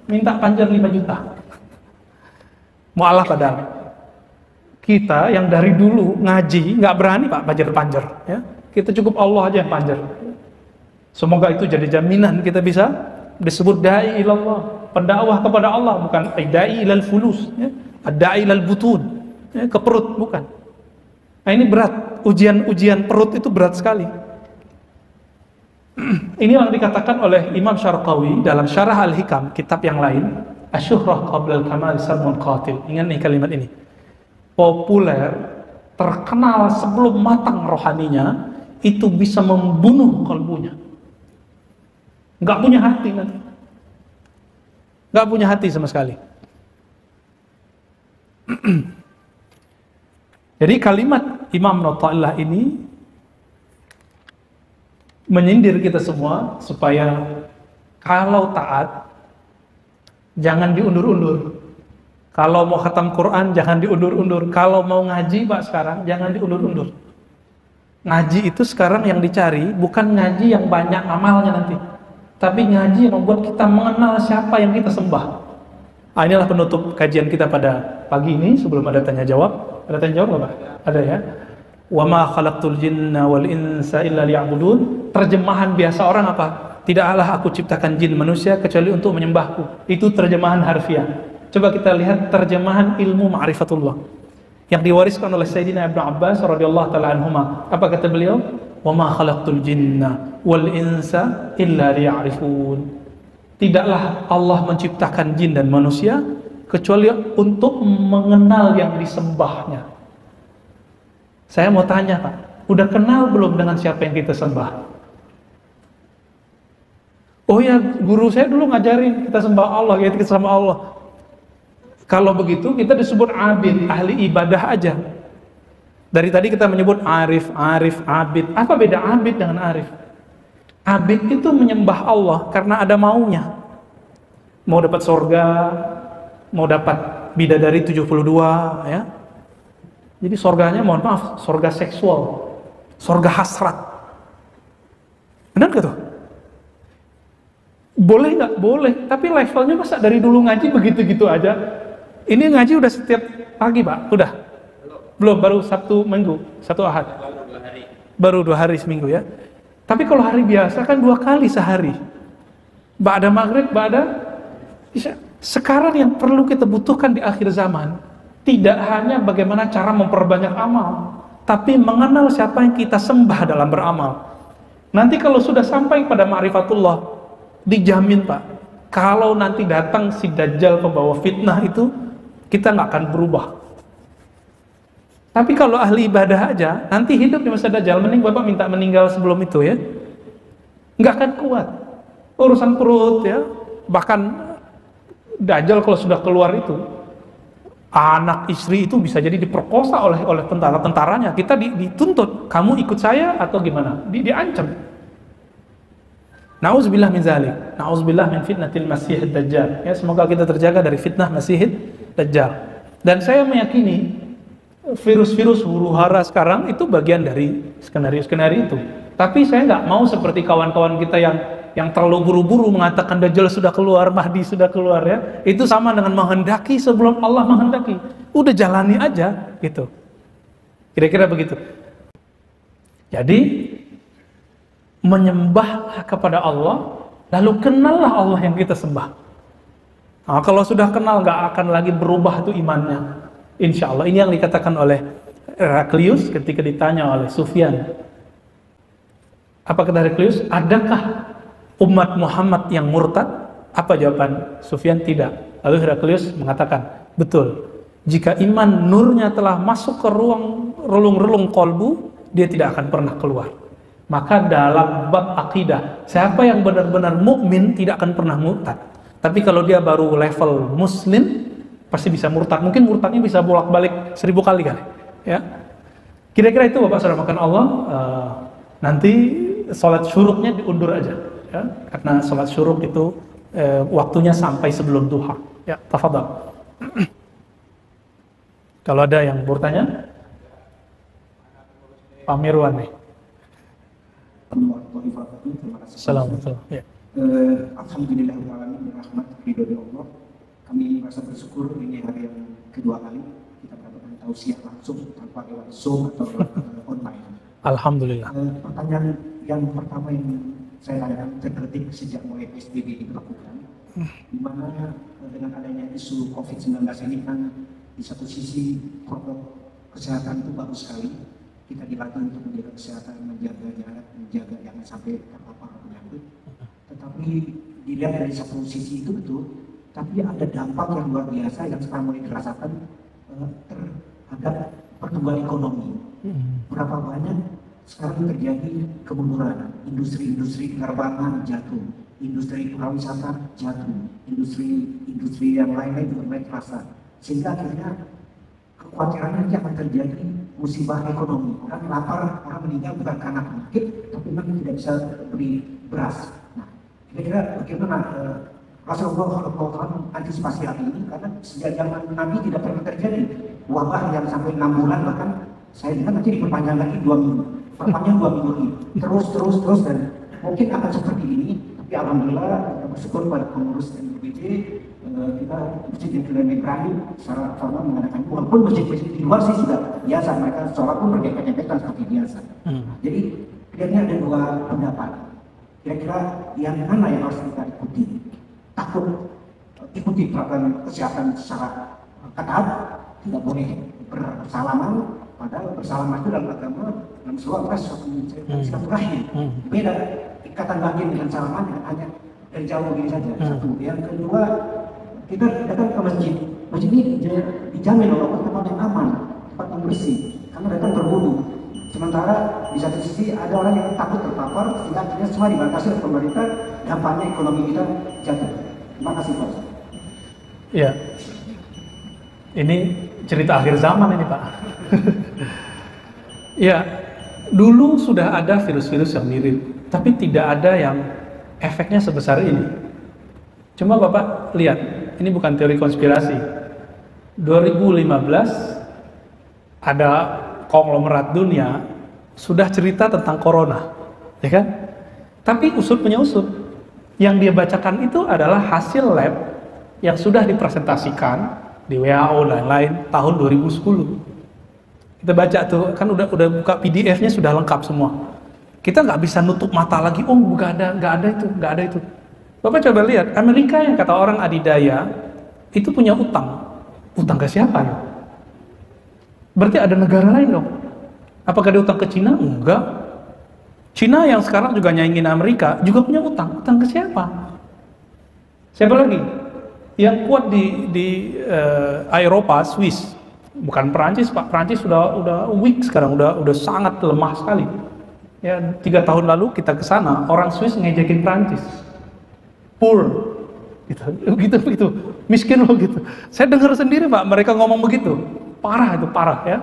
minta panjar 5 juta. Mu'alaf padahal. Kita yang dari dulu ngaji, nggak berani Pak panjar-panjar. Ya. Kita cukup Allah aja yang panjar. Semoga itu jadi jaminan kita bisa disebut da'i ilallah, pendakwah kepada Allah, bukan da'i ilal fulus, ya. Da'i ilal butun. Ya, ke perut, bukan. Nah ini berat, ujian perut itu berat sekali. Ini yang dikatakan oleh Imam Syarqawi dalam Syarah Al-Hikam, kitab yang lain, Asyuhrah qabla al-kamal sarmun qatil. Ingat nih kalimat ini. Populer, terkenal sebelum matang rohaninya, itu bisa membunuh kalbunya. Nggak punya hati nanti. Nggak punya hati sama sekali. Jadi kalimat Imam Natta'illah ini menyindir kita semua supaya kalau taat jangan diundur-undur. Kalau mau khatam Quran jangan diundur-undur. Kalau mau ngaji Pak sekarang jangan diundur-undur. Ngaji itu sekarang yang dicari bukan ngaji yang banyak amalnya nanti, tapi ngaji yang membuat kita mengenal siapa yang kita sembah. Nah, inilah penutup kajian kita pada pagi ini sebelum ada tanya jawab. Ada tanya jawab nggak Pak? Ada ya. Wa ma khalaqtul jinna wal insa illa liya'budun. Terjemahan biasa orang apa? Tidaklah aku ciptakan jin manusia kecuali untuk menyembahku. Itu terjemahan harfiah. Coba kita lihat terjemahan ilmu ma'rifatullah yang diwariskan oleh Sayyidina Ibnu Abbas radhiyallahu taala anhuma. Apa kata beliau? Wa ma khalaqtul jinna wal insa illa liya'rifun. Tidaklah Allah menciptakan jin dan manusia kecuali untuk mengenal yang disembahnya. Saya mau tanya Pak, udah kenal belum dengan siapa yang kita sembah? Oh ya, guru saya dulu ngajarin kita sembah Allah, kita sembah Allah. Kalau begitu kita disebut abid, ahli ibadah aja. Dari tadi kita menyebut arif, abid. Apa beda abid dengan arif? Abid itu menyembah Allah karena ada maunya. Mau dapat surga, mau dapat bidadari 72, ya. Jadi surganya mohon maaf, surga seksual, surga hasrat. Benar gak tuh? Boleh nggak? Boleh. Tapi levelnya masa dari dulu ngaji begitu-gitu aja? Ini ngaji udah setiap pagi Pak? Udah? Belum, baru Sabtu Minggu, Sabtu Ahad. baru 2 hari seminggu ya. Tapi kalau hari biasa kan 2 kali sehari. Ba'da maghrib, ba'da isya. Sekarang yang perlu kita butuhkan di akhir zaman tidak hanya bagaimana cara memperbanyak amal, tapi mengenal siapa yang kita sembah dalam beramal. Nanti kalau sudah sampai pada ma'rifatullah, dijamin Pak, kalau nanti datang si Dajjal pembawa fitnah itu, kita nggak akan berubah. Tapi kalau ahli ibadah aja, nanti hidup di masa Dajjal, mending Bapak minta meninggal sebelum itu ya. Nggak akan kuat. Urusan perut ya, bahkan Dajjal kalau sudah keluar itu, anak istri itu bisa jadi diperkosa oleh tentara-tentaranya. Kita dituntut, kamu ikut saya atau gimana? Diancam. Nauzubillah min zalik. Nauzubillah min fitnatil Masihid Dajjal. Ya, semoga kita terjaga dari fitnah Masihid Dajjal. Dan saya meyakini virus-virus huru-hara sekarang itu bagian dari skenario-skenario itu. Tapi saya nggak mau seperti kawan-kawan kita yang terlalu buru-buru mengatakan Dajjal sudah keluar, Mahdi sudah keluar ya. Itu sama dengan menghendaki sebelum Allah menghendaki. Udah jalani aja gitu. Kira-kira begitu. Jadi menyembah kepada Allah, lalu kenallah Allah yang kita sembah. Nah, kalau sudah kenal nggak akan lagi berubah itu imannya. Insya Allah. Ini yang dikatakan oleh Heraklius ketika ditanya oleh Sufyan. Apa kata Heraklius? Adakah umat Muhammad yang murtad? Apa jawaban Sufyan? Tidak. Lalu Heraklius mengatakan, betul. Jika iman nurnya telah masuk ke ruang relung-relung kolbu, dia tidak akan pernah keluar. Maka dalam bab akidah, siapa yang benar-benar mukmin tidak akan pernah murtad. Tapi kalau dia baru level muslim, pasti bisa murtad. Mungkin murtadnya bisa bolak-balik 1000 kali kan? Ya. Kira-kira itu Bapak saudara makan Allah. Nanti sholat syuruknya diundur aja. Ya, karena sholat syuruk itu waktunya sampai sebelum duha. Ya, tafadhal. Kalau ada yang bertanya, Pak Mirwan nih. Assalamualaikum. Ya. Alhamdulillahirrahmanirrahim, rahmat ridho dari Allah. Kami merasa bersyukur ini hari yang kedua kali kita mendapatkan tausiah langsung tanpa lewat Zoom atau online. Alhamdulillah. Pertanyaan yang pertama yang saya tanyakan terkritik sejak mulai PSBB diberlakukan, di mana dengan adanya isu COVID-19 ini kan di satu sisi protokol kesehatan itu bagus sekali, kita dilatih untuk menjaga kesehatan, menjaga jarak, menjaga jangan sampai terpapar penyakit. Tetapi dilihat dari satu sisi itu betul, tapi ada dampak yang luar biasa yang sekarang mulai dirasakan terhadap pertumbuhan ekonomi. Berapa banyak sekarang terjadi kemunduran, industri-industri penerbangan jatuh, industri pariwisata jatuh, industri yang lain-lain juga mulai terasa, sehingga akhirnya kekhawatiran nanti akan terjadi musibah ekonomi. Orang lapar, orang meninggal bukan karena penyakit, tapi memang tidak bisa beli beras. Nah, kira-kira bagaimana Rasulullah SAW antisipasi hal ini, karena sejak zaman Nabi tidak pernah terjadi wabah yang sampai 6 bulan, bahkan saya lihat nanti diperpanjang lagi 2 minggu, perpanjang 2 minggu ini, terus dan mungkin akan seperti ini. Tapi alhamdulillah kita bersyukur pada pengurus NUBD, kita masjid yang sudah Ibrahim secara formal mengadakan, walaupun masjid-masjid di luar sih sudah biasa, mereka sholat pun berdempet-dempetan seperti biasa. Jadi kira-kira ada 2 pendapat. Kira-kira yang mana yang harus kita ikuti? Takut ikuti peraturan kesehatan secara ketat, tidak boleh bersalaman, padahal bersalaman itu dalam agama dalam surah suatu silaturahim. Beda ikatan batin dengan salaman dengan hanya dari jauh begini saja. Satu. Yang kedua, kita datang ke masjid. Masjid ini dijamin oleh Allah tempat yang aman, tempat yang bersih, karena datang berwudu. Sementara di satu sisi ada orang yang takut terpapar, sehingga akhirnya semua dibatasi oleh pemerintah, dampaknya ekonomi kita jatuh. Terima kasih Pak. Ya, ini cerita akhir zaman ini Pak. Ya, dulu sudah ada virus-virus yang mirip, tapi tidak ada yang efeknya sebesar ini. Cuma Bapak lihat, ini bukan teori konspirasi. 2015 ada konglomerat dunia sudah cerita tentang corona, ya kan? Tapi usut punya usut. Yang dia bacakan itu adalah hasil lab yang sudah dipresentasikan di WHO dan lain-lain tahun 2010. Kita baca tuh, kan udah buka PDF-nya sudah lengkap semua. Kita nggak bisa nutup mata lagi, oh nggak ada itu. Bapak coba lihat, Amerika yang kata orang adidaya, itu punya utang. Utang ke siapa ya? Berarti ada negara lain dong. Apakah dia utang ke Cina? Enggak. Cina yang sekarang juga nyaingin Amerika, juga punya utang. Utang ke siapa? Siapa lagi? Yang kuat di Eropa, Swiss. Bukan Perancis, Pak. Perancis udah weak sekarang, udah sangat lemah sekali. Ya, 3 tahun lalu kita ke sana, orang Swiss ngejekin Perancis. Poor. Gitu. Miskin loh gitu. Saya dengar sendiri, Pak, mereka ngomong begitu. Parah ya.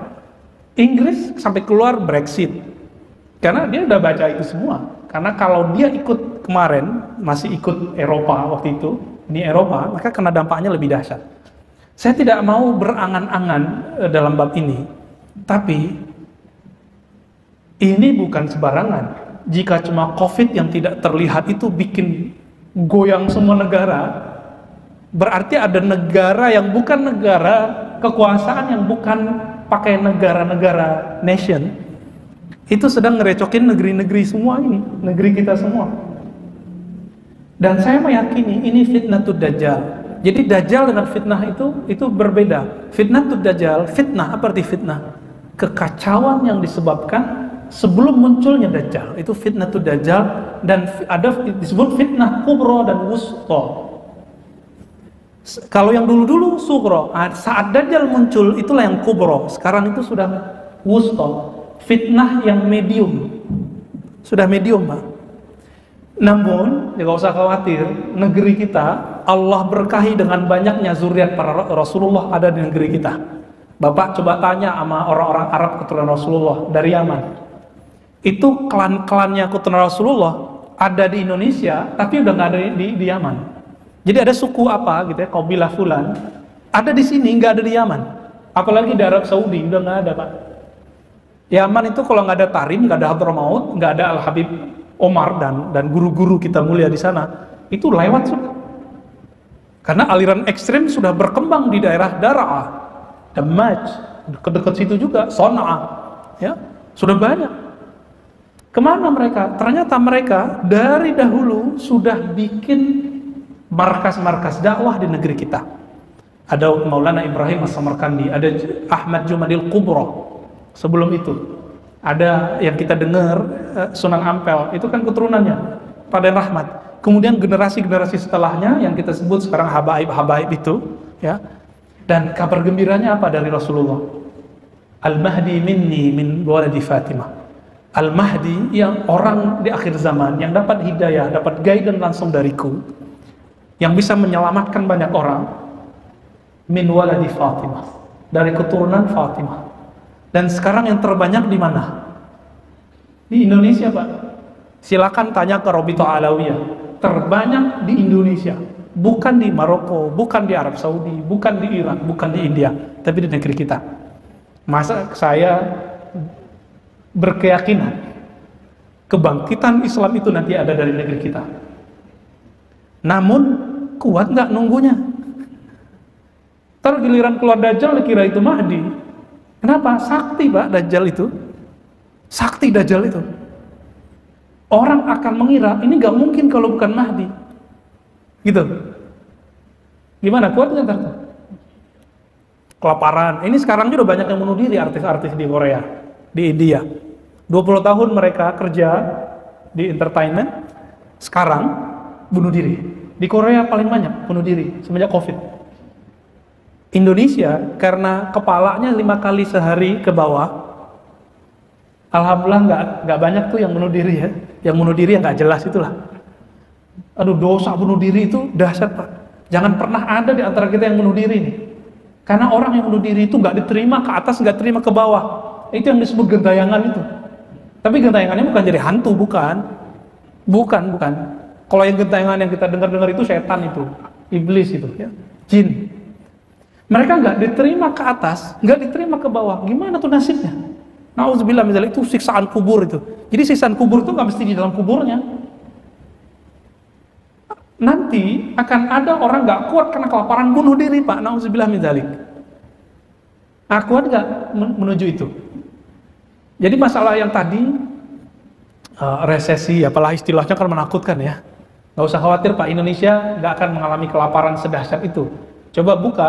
Inggris sampai keluar Brexit. Karena dia udah baca itu semua. Karena kalau dia ikut kemarin, masih ikut Eropa waktu itu, ini Eropa, maka kena dampaknya lebih dahsyat. Saya tidak mau berangan-angan dalam bab ini, tapi ini bukan sembarangan. Jika cuma COVID yang tidak terlihat itu bikin goyang semua negara, berarti ada negara yang bukan negara, kekuasaan yang bukan pakai negara-negara nation, itu sedang ngerecokin negeri-negeri semua ini, negeri kita semua. Dan saya meyakini ini fitnatud dajjal. Jadi dajjal dengan fitnah itu berbeda. Fitnatud dajjal, fitnah apa arti fitnah? Kekacauan yang disebabkan sebelum munculnya dajjal, itu fitnatud dajjal. Dan ada disebut fitnah kubro dan wusto. Kalau yang dulu-dulu sugro, saat dajjal muncul itulah yang kubro. Sekarang itu sudah wusto, fitnah yang medium. Sudah medium, Pak. Namun, jangan usah khawatir, negeri kita Allah berkahi dengan banyaknya zuriat para Rasulullah ada di negeri kita. Bapak coba tanya sama orang-orang Arab keturunan Rasulullah dari Yaman. Itu klan-klannya keturunan Rasulullah ada di Indonesia, tapi udah nggak ada di Yaman. Jadi ada suku apa gitu ya, Qabilah Fulan, ada di sini, nggak ada di Yaman. Apalagi di Arab Saudi, udah nggak ada, Pak. Yaman itu kalau nggak ada Tarim, nggak ada Hadramaut, nggak ada Al-Habib Omar dan guru-guru kita mulia di sana, itu lewat sudah. Karena aliran ekstrim sudah berkembang di daerah Dara'ah, Damaj, dekat situ juga, Son'a, ya, sudah banyak. Kemana mereka? Ternyata mereka dari dahulu sudah bikin markas-markas dakwah di negeri kita. Ada Maulana Ibrahim As-Samarkandi, ada Ahmad Jumadil Kubro. Sebelum itu ada yang kita dengar Sunan Ampel, itu kan keturunannya Raden Rahmat. Kemudian generasi-generasi setelahnya yang kita sebut sekarang habaib itu, ya. Dan kabar gembiranya apa dari Rasulullah? Al-Mahdi minni min waladi Fatimah. Al-Mahdi yang orang di akhir zaman yang dapat hidayah, dapat guidance langsung dariku, yang bisa menyelamatkan banyak orang, min waladi Fatimah, dari keturunan Fatimah. Dan sekarang yang terbanyak di mana? Di Indonesia, Pak. Silakan tanya ke Robito Alawiyah. Terbanyak di Indonesia, bukan di Maroko, bukan di Arab Saudi, bukan di Irak, bukan di India, tapi di negeri kita. Masa saya berkeyakinan kebangkitan Islam itu nanti ada dari negeri kita. Namun kuat nggak nunggunya? Ntar giliran keluar Dajjal kira itu Mahdi. Kenapa? Sakti, Pak, Dajjal itu. Sakti Dajjal itu. Orang akan mengira ini nggak mungkin kalau bukan Mahdi. Gitu. Gimana? Kuat nggak ntar? Kelaparan. Ini sekarang juga banyak yang bunuh diri, artis-artis di Korea, di India. 20 tahun mereka kerja di entertainment, sekarang bunuh diri. Di Korea paling banyak bunuh diri semenjak COVID. Indonesia karena kepalanya 5 kali sehari ke bawah, alhamdulillah nggak banyak tuh yang bunuh diri ya. Yang bunuh diri yang nggak jelas itulah. Aduh, dosa bunuh diri itu dahsyat, Pak. Jangan pernah ada di antara kita yang bunuh diri nih. Karena orang yang bunuh diri itu nggak diterima ke atas, nggak terima ke bawah. Itu yang disebut gentayangan itu. Tapi gentayangannya bukan jadi hantu, bukan. Kalau yang gentayangan yang kita dengar itu setan itu, iblis itu, ya, jin. Mereka nggak diterima ke atas, nggak diterima ke bawah. Gimana tuh nasibnya? Nauzubillah misalnya itu siksaan kubur itu. Jadi siksaan kubur itu nggak mesti di dalam kuburnya. Nanti akan ada orang nggak kuat karena kelaparan bunuh diri, Pak. Nauzubillah min dzalik. Kuat nggak menuju itu? Jadi masalah yang tadi resesi, apalah istilahnya kan menakutkan ya. Nggak usah khawatir Pak, Indonesia nggak akan mengalami kelaparan sedahsyat itu. Coba buka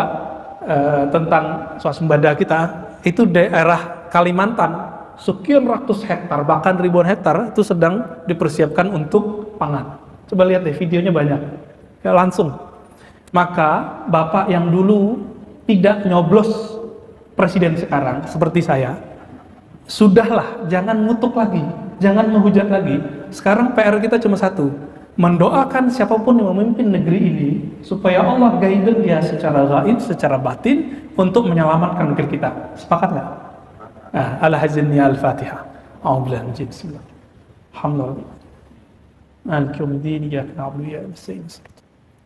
tentang swasembada kita, itu daerah Kalimantan, sekian ratus hektar, bahkan ribuan hektar itu sedang dipersiapkan untuk pangan. Coba lihat deh, videonya banyak. Ya, langsung. Maka Bapak yang dulu tidak nyoblos presiden sekarang, seperti saya, sudahlah, jangan ngutuk lagi, jangan menghujat lagi. Sekarang PR kita cuma satu, mendoakan siapapun yang memimpin negeri ini supaya Allah guide dia secara gaib, secara batin untuk menyelamatkan negeri kita. Sepakat nggak? Al-Hazni Al-Fatihah. A'udzubillahi minasy syaitonir rajim. Alhamdulillah. Maliki yaumiddin, iyyaka na'budu wa iyyaka nasta'in.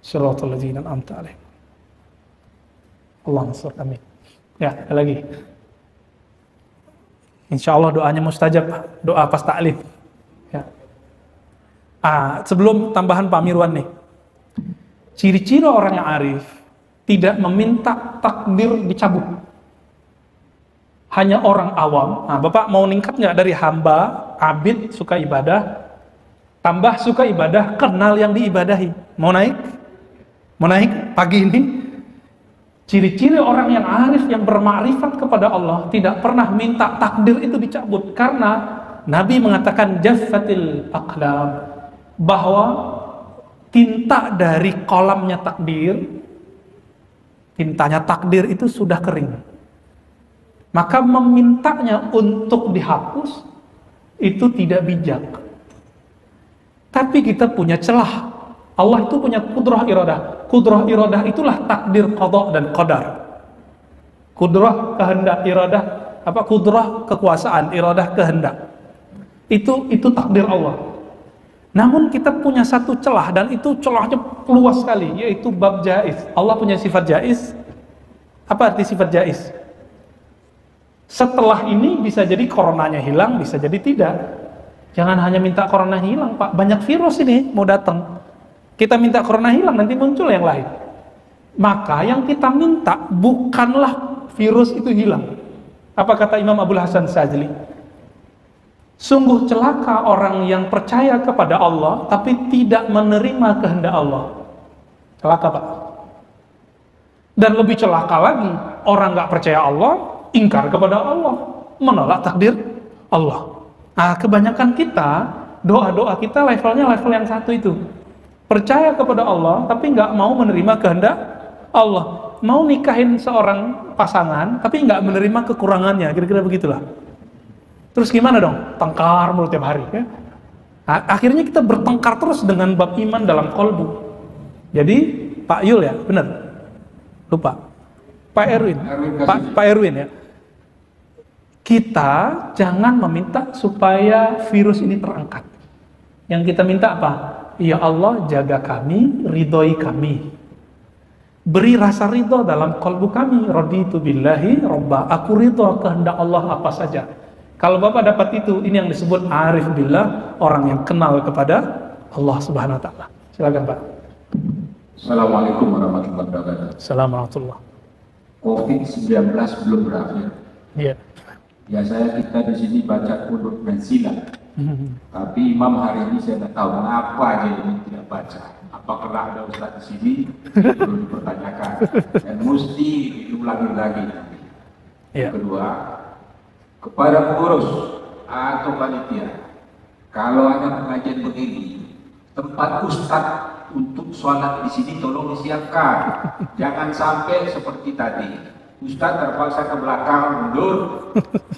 Shiratal ladzina an'amta 'alaihim. Allahumma shalli amin. Ya, ada lagi. Insya Allah doanya mustajab, doa pas ta'lim. Ya. Sebelum tambahan Pak Mirwan nih, ciri-ciri orang yang arif tidak meminta takdir dicabut. Hanya orang awam. Bapak mau ningkat nggak dari hamba, abid, suka ibadah, tambah suka ibadah, kenal yang diibadahi. Mau naik? Mau naik pagi ini? Ciri-ciri orang yang arif, yang bermakrifat kepada Allah, tidak pernah minta takdir itu dicabut. Karena Nabi mengatakan jaffatil aqlam, bahwa tinta dari kolamnya takdir, tintanya takdir itu sudah kering. Maka memintanya untuk dihapus itu tidak bijak. Tapi kita punya celah. Allah itu punya kudrah iradah. Kudrah iradah itulah takdir qada dan qadar. Kudrah kehendak, iradah kudrah kekuasaan, iradah kehendak. Itu takdir Allah. Namun kita punya satu celah, dan itu celahnya luas sekali, yaitu bab jaiz. Allah punya sifat jaiz. Apa arti sifat jaiz? Setelah ini bisa jadi coronanya hilang, bisa jadi tidak. Jangan hanya minta corona hilang, Pak. Banyak virus ini mau datang. Kita minta corona hilang, nanti muncul yang lain. Maka yang kita minta bukanlah virus itu hilang. Apa kata Imam Abdul Hasan Syadzili? Sungguh celaka orang yang percaya kepada Allah tapi tidak menerima kehendak Allah. Celaka, Pak. Dan lebih celaka lagi, orang nggak percaya Allah, ingkar kepada Allah, menolak takdir Allah. Kebanyakan kita, doa-doa kita levelnya level yang satu itu. Percaya kepada Allah, tapi nggak mau menerima kehendak Allah. Mau nikahin seorang pasangan, tapi nggak menerima kekurangannya, kira-kira begitulah. Terus gimana dong? Tengkar mulu tiap hari. Ya? Akhirnya kita bertengkar terus dengan bab iman dalam kolbu. Jadi, Pak Yul ya, benar? Lupa. Pak Erwin. Pak Erwin ya. Kita jangan meminta supaya virus ini terangkat. Yang kita minta apa? Ya Allah, jaga kami, ridhoi kami. Beri rasa ridho dalam kalbu kami. Raditu billahi robba. Aku ridho kehendak Allah apa saja. Kalau Bapak dapat itu, ini yang disebut arif billah, orang yang kenal kepada Allah Subhanahu wa taala. Silakan, Pak. Assalamualaikum warahmatullahi wabarakatuh. Assalamualaikum. COVID-19 belum berakhir. Iya. Biasanya kita di sini baca kunut dan sila. Tapi Imam hari ini saya tidak tahu mengapa dia ini tidak baca. Apakah ada Ustaz di sini? Perlu dipertanyakan. Dan mesti diulangi lagi. Iya. Kedua, kepada pengurus atau panitia, kalau ada pengajian begini, tempat Ustaz untuk sholat di sini tolong disiapkan. Jangan sampai seperti tadi. Ustaz terpaksa ke belakang mundur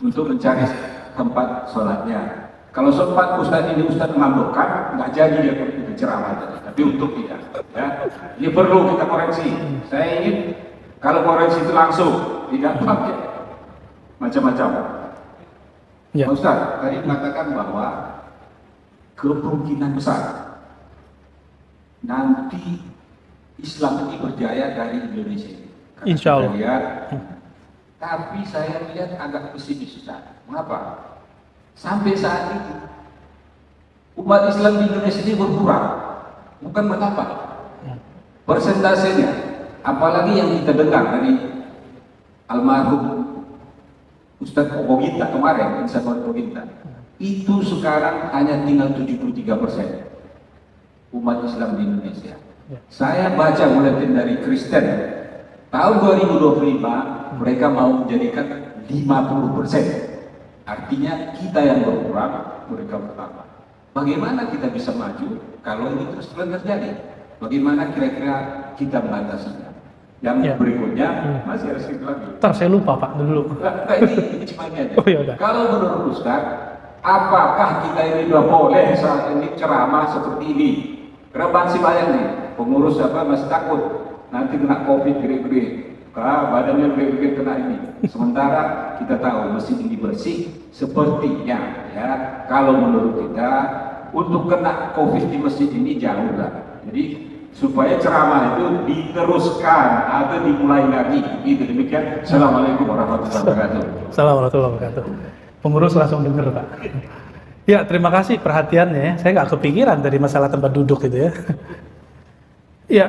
untuk mencari tempat sholatnya. Kalau sempat Ustaz ini Ustaz mengambilkan, nggak jadi dia berceramah tadi. Tapi untuk tidak, ya. Ini perlu kita koreksi. Saya ingin kalau koreksi itu langsung, tidak pakai macam-macam. Ya. Ustaz tadi mengatakan bahwa kemungkinan besar nanti Islam ini berjaya dari Indonesia. Insya Allah. Tapi saya lihat agak pesimis, Ustaz. Mengapa? Sampai saat ini umat Islam di Indonesia ini berkurang, bukan bertambah. Persentasenya, apalagi yang kita dengar dari almarhum Ustadz Oboginta kemarin, Ustadz Oboginta, itu sekarang hanya tinggal 73% umat Islam di Indonesia. Saya baca buletin dari Kristen, tahun 2025 mereka mau menjadikan 50%. Artinya kita yang berkurang, mereka bertambah. Bagaimana kita bisa maju kalau ini terus terjadi? Bagaimana kira-kira kita membatasinya? Yang berikutnya masih ada sedikit lagi. Ntar saya lupa Pak dulu. Nah, ini cuma ini aja. Oh, yaudah. Kalau menurut Ustaz, apakah kita ini sudah boleh saat ini ceramah seperti ini? Karena masih banyak nih pengurus masih takut nanti kena COVID gede-gede, badannya gede-gede kena ini. Sementara kita tahu masjid ini bersih, sepertinya ya kalau menurut kita untuk kena COVID di masjid ini jauh lah. Jadi supaya ceramah itu diteruskan atau dimulai lagi. Gitu demikian. Assalamualaikum warahmatullahi wabarakatuh. Assalamualaikum warahmatullahi wabarakatuh. Pengurus langsung dengar Pak. Ya, terima kasih perhatiannya. Saya nggak kepikiran dari masalah tempat duduk itu ya. Ya,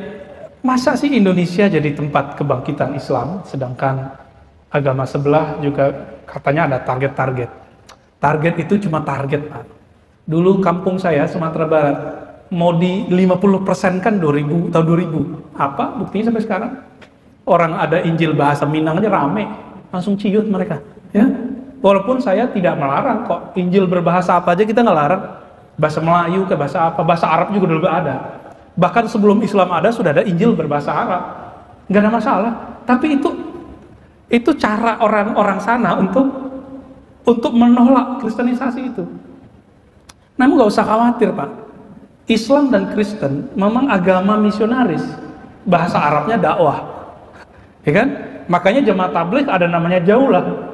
masa sih Indonesia jadi tempat kebangkitan Islam, sedangkan agama sebelah juga katanya ada target-target. Target itu cuma target Pak. Dulu kampung saya Sumatera Barat mau di 50% kan tahun 2000. Apa buktinya sampai sekarang? Orang ada Injil bahasa Minang aja rame, langsung ciut mereka. Ya, walaupun saya tidak melarang kok Injil berbahasa apa aja kita nggak larang. Bahasa Melayu ke bahasa apa, bahasa Arab juga dulu ada. Bahkan sebelum Islam ada sudah ada Injil berbahasa Arab, nggak ada masalah. Tapi itu cara orang-orang sana untuk menolak kristenisasi itu. Namun nggak usah khawatir Pak. Islam dan Kristen memang agama misionaris, bahasa Arabnya dakwah, ya kan? Makanya jemaah tabligh ada namanya jaulah.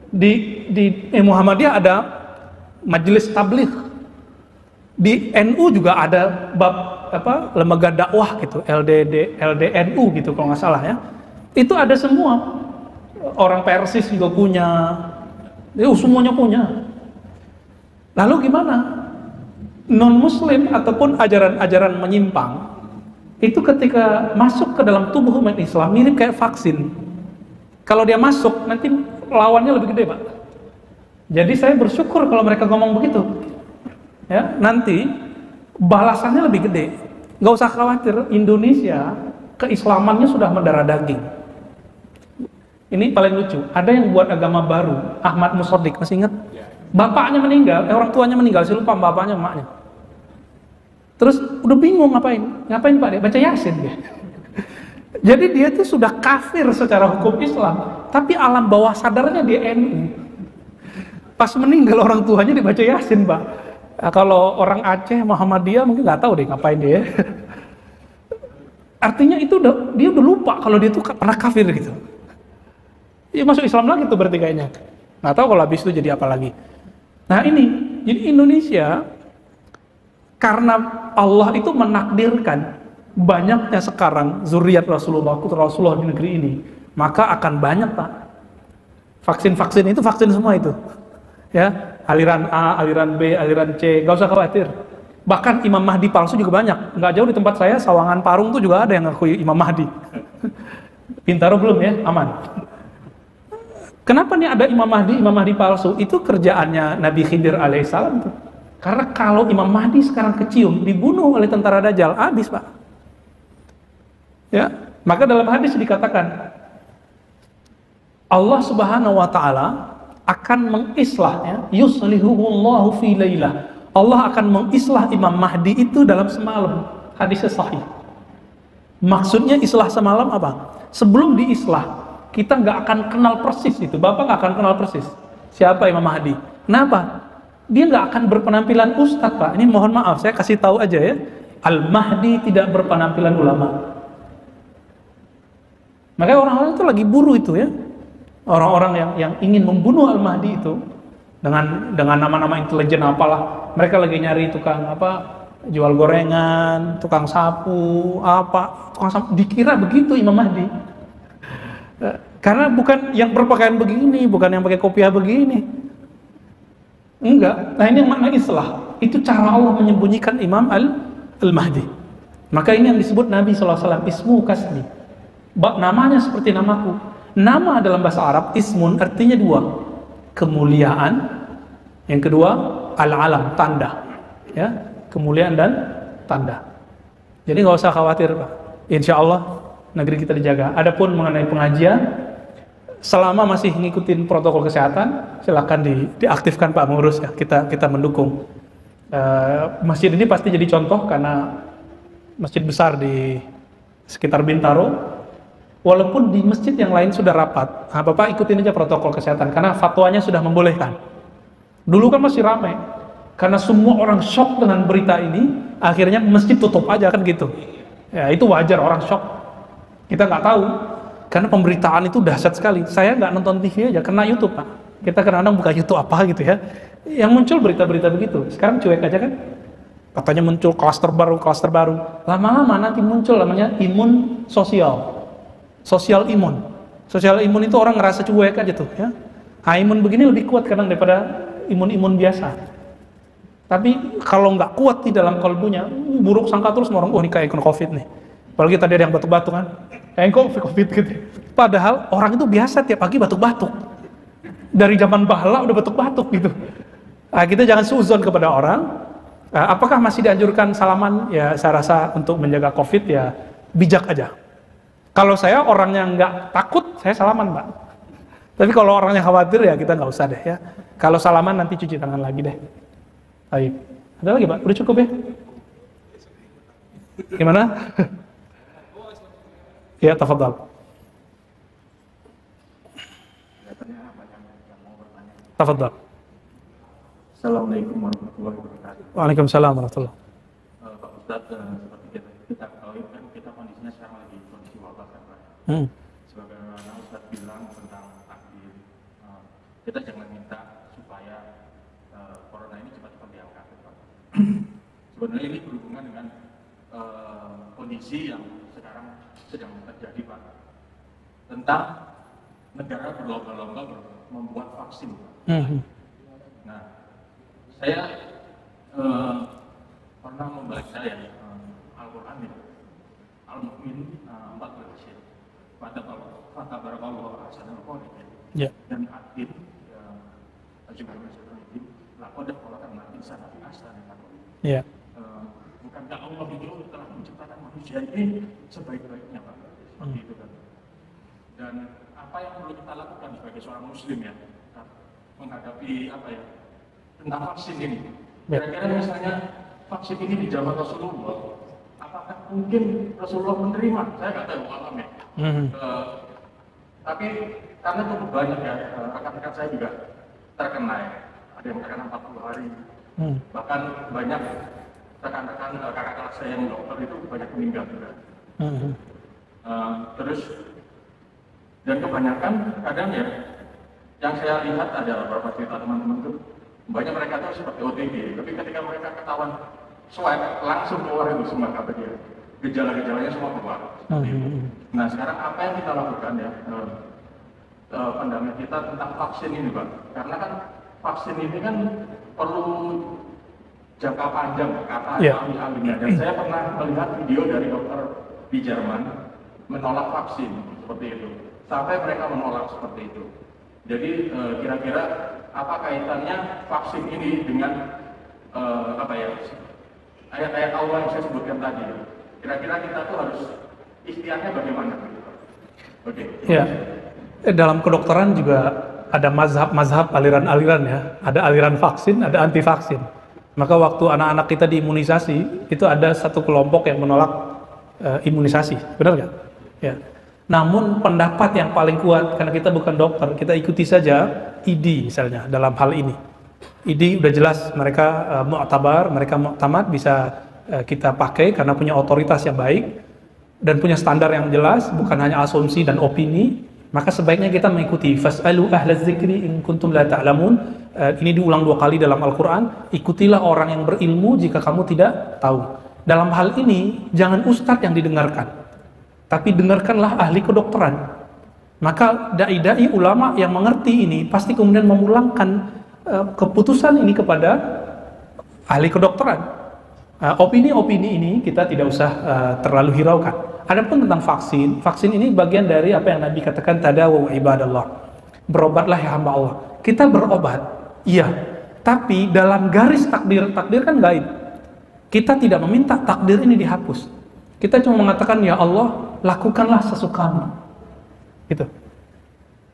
Di Muhammadiyah ada majelis tabligh. Di NU juga ada lembaga dakwah gitu, LDNU gitu kalau nggak salah ya. Itu ada semua. Orang Persis juga punya, semuanya punya. Lalu gimana? Non-Muslim ataupun ajaran-ajaran menyimpang itu ketika masuk ke dalam tubuh umat Islam mirip kayak vaksin. Kalau dia masuk nanti lawannya lebih gede Pak. Jadi saya bersyukur kalau mereka ngomong begitu. Ya, nanti balasannya lebih gede. Nggak usah khawatir, Indonesia keislamannya sudah mendarah daging. Ini paling lucu. Ada yang buat agama baru, Ahmad Musodik, masih ingat? Bapaknya meninggal, orang tuanya meninggal, saya lupa bapaknya, emaknya. Terus udah bingung ngapain Pak dia? Baca Yasin dia. Jadi dia tuh sudah kafir secara hukum Islam, tapi alam bawah sadarnya dia NU. Pas meninggal orang tuanya dibaca Yasin Pak. Nah, kalau orang Aceh, Muhammadiyah mungkin nggak tahu deh ngapain dia. Artinya itu dia udah lupa kalau dia tuh pernah kafir gitu. Dia masuk Islam lagi tuh berarti kayaknya. Nggak tahu kalau habis itu jadi apa lagi. Nah ini, jadi Indonesia karena Allah itu menakdirkan banyaknya sekarang zuriat Rasulullah, putra Rasulullah di negeri ini, maka akan banyak Pak. Vaksin-vaksin itu vaksin semua itu. Ya, aliran A, aliran B, aliran C, nggak usah khawatir. Bahkan Imam Mahdi palsu juga banyak. Nggak jauh di tempat saya, Sawangan Parung tuh juga ada yang ngakui Imam Mahdi. Bintaro belum ya, aman. Kenapa nih ada Imam Mahdi palsu? Itu kerjaannya Nabi Khidir alaihissalam tuh. Karena kalau Imam Mahdi sekarang kecium, dibunuh oleh tentara Dajjal, habis Pak. Ya, maka dalam hadis dikatakan Allah Subhanahu wa taala akan mengislahnya, yuslihuhullahu fi lailah. Allah akan mengislah Imam Mahdi itu dalam semalam. Hadisnya sahih. Maksudnya islah semalam apa? Sebelum diislah, kita nggak akan kenal persis itu. Bapak nggak akan kenal persis siapa Imam Mahdi. Kenapa? Dia nggak akan berpenampilan ustadz Pak. Ini mohon maaf, saya kasih tahu aja ya. Al-Mahdi tidak berpenampilan ulama. Makanya orang-orang itu lagi buru itu ya. Orang-orang yang ingin membunuh Al-Mahdi itu dengan nama-nama intelijen apalah. Mereka lagi nyari tukang jual gorengan, tukang sapu, tukang sapu. Dikira begitu Imam Mahdi. Karena bukan yang berpakaian begini, bukan yang pakai kopiah begini. Enggak. Nah ini yang makna islah. Itu cara Allah menyembunyikan Imam Al-Mahdi. Maka ini yang disebut Nabi SAW, ismu kasmi. Namanya seperti namaku. Nama dalam bahasa Arab, ismun artinya dua. kemuliaan, yang kedua al-alam, tanda, ya, kemuliaan dan tanda. Jadi nggak usah khawatir, Pak. Insya Allah negeri kita dijaga. Adapun mengenai pengajian, selama masih ngikutin protokol kesehatan, silakan diaktifkan Pak Pengurus ya. Kita mendukung. Masjid ini pasti jadi contoh karena masjid besar di sekitar Bintaro. Walaupun di masjid yang lain sudah rapat, nah, Bapak ikutin aja protokol kesehatan karena fatwanya sudah membolehkan. Dulu kan masih ramai, karena semua orang shock dengan berita ini, akhirnya masjid tutup aja kan gitu. Ya itu wajar orang shock. Kita nggak tahu, karena pemberitaan itu dahsyat sekali. Saya nggak nonton TV aja, kena YouTube Pak. Kita kadang-kadang buka YouTube apa gitu ya, yang muncul berita-berita begitu. Sekarang cuek aja kan. Katanya muncul klaster baru. Lama-lama nanti muncul namanya imun sosial. Sosial imun. Sosial imun itu orang ngerasa cuek aja tuh ya. Nah, imun begini lebih kuat kadang daripada imun biasa. Tapi kalau nggak kuat di dalam kalbunya, buruk sangka terus orang, oh ini kayak kena COVID nih. Apalagi tadi ada yang batuk-batuk kan. Kayak COVID gitu. Padahal orang itu biasa tiap pagi batuk-batuk. Dari zaman bahala udah batuk-batuk gitu. Nah, kita jangan suuzon kepada orang. Apakah masih dianjurkan salaman? Ya saya rasa untuk menjaga COVID ya bijak aja. Kalau saya orang yang nggak takut, saya salaman Pak. Tapi kalau orang yang khawatir ya kita nggak usah deh ya. Kalau salaman nanti cuci tangan lagi deh. Baik. Ada lagi Pak? Udah cukup ya? Gimana? Ya, tafadhal. Tafadhal. Assalamualaikum warahmatullahi wabarakatuh. Waalaikumsalam warahmatullahi wabarakatuh. Pak Ustadz, seperti kita ketahui kan kita kondisinya sekarang lagi kondisi wabah kan Pak. Sebagaimana Ustadz bilang tentang takdir, kita jangan minta supaya corona ini cepat-cepat diangkat Pak. Sebenarnya ini berhubungan dengan kondisi yang sekarang sedang terjadi Pak. Tentang negara berlomba-lomba membuat vaksin Pak. Nah, saya pernah membaca ya Al-Quran ya, Al-Mu'min 14 ya, pada barakallahu ahsanal khaliqin dan adil lakodah Allah kan nanti sana di asana ya. Bukankah Allah itu telah menciptakan manusia ini sebaik-baiknya Pak, seperti itu kan. Dan apa yang perlu kita lakukan sebagai seorang muslim ya menghadapi apa ya tentang vaksin ini. Kira-kira misalnya vaksin ini di zaman Rasulullah, apakah mungkin Rasulullah menerima? Saya nggak tahu alam ya. Tapi karena cukup banyak ya, rekan-rekan saya juga terkena ya. Ada yang terkena 40 hari. Bahkan banyak rekan-rekan kakak kelas saya yang dokter itu banyak meninggal juga. Terus dan kebanyakan kadang ya yang saya lihat ada beberapa cerita teman-teman itu banyak mereka tuh seperti OTG, tapi ketika mereka ketahuan swab langsung keluar itu semua kata dia, gejala-gejalanya semua keluar. Nah sekarang apa yang kita lakukan ya, pandangan kita tentang vaksin ini Pak, karena kan vaksin ini kan perlu jangka panjang kata ahli-ahlinya, dan saya pernah melihat video dari dokter di Jerman menolak vaksin seperti itu, sampai mereka menolak seperti itu. Jadi kira-kira apa kaitannya vaksin ini dengan apa ya ayat-ayat Allah yang saya sebutkan tadi? Kira-kira kita tuh harus ikhtiarnya bagaimana? Oke. Ya. Dalam kedokteran juga ada mazhab aliran-aliran ya. Ada aliran vaksin, ada anti vaksin. Maka waktu anak-anak kita diimunisasi itu ada satu kelompok yang menolak imunisasi, benar nggak? Ya. Namun pendapat yang paling kuat, karena kita bukan dokter, kita ikuti saja ID misalnya dalam hal ini. ID udah jelas mereka mu'tabar, mereka mu'tamad, bisa kita pakai karena punya otoritas yang baik dan punya standar yang jelas, bukan hanya asumsi dan opini. Maka sebaiknya kita mengikuti fas'alu ahlaz zikri in kuntum la ta'lamun. Ini diulang 2 kali dalam Al-Quran. Ikutilah orang yang berilmu jika kamu tidak tahu. Dalam hal ini jangan ustadz yang didengarkan, tapi dengarkanlah ahli kedokteran. Maka dai-dai ulama yang mengerti ini pasti kemudian memulangkan keputusan ini kepada ahli kedokteran. Opini-opini ini kita tidak usah terlalu hiraukan. Adapun tentang vaksin ini bagian dari apa yang Nabi katakan tadawu ibadallah. Berobatlah ya hamba Allah. kita berobat, iya. Tapi dalam garis takdir kan gaib. Kita tidak meminta takdir ini dihapus. Kita cuma mengatakan, ya Allah, lakukanlah sesukamu. Gitu.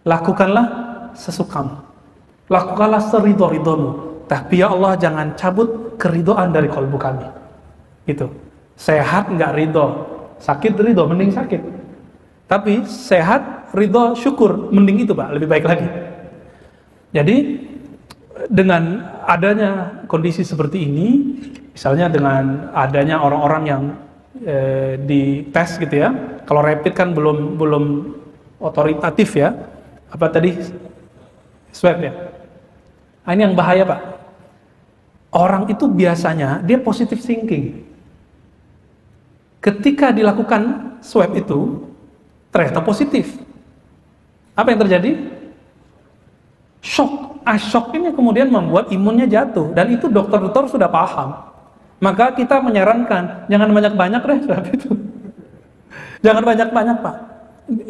Lakukanlah sesukamu. Lakukanlah seridho-ridhomu. Tapi ya Allah, jangan cabut keridhaan dari kalbu kami. Gitu. Sehat nggak ridho, sakit ridho, mending sakit. Tapi sehat, ridho, syukur, mending itu Pak, lebih baik lagi. Jadi dengan adanya kondisi seperti ini, misalnya dengan adanya orang-orang yang dites gitu ya, kalau rapid kan belum otoritatif ya, apa tadi, swab ya. Ini yang bahaya Pak. Orang itu biasanya dia positive thinking. Ketika dilakukan swab itu ternyata positif. Apa yang terjadi? Shock. Shock ini kemudian membuat imunnya jatuh, dan itu dokter-dokter sudah paham. Maka kita menyarankan jangan banyak-banyak deh swab itu. Jangan banyak-banyak Pak.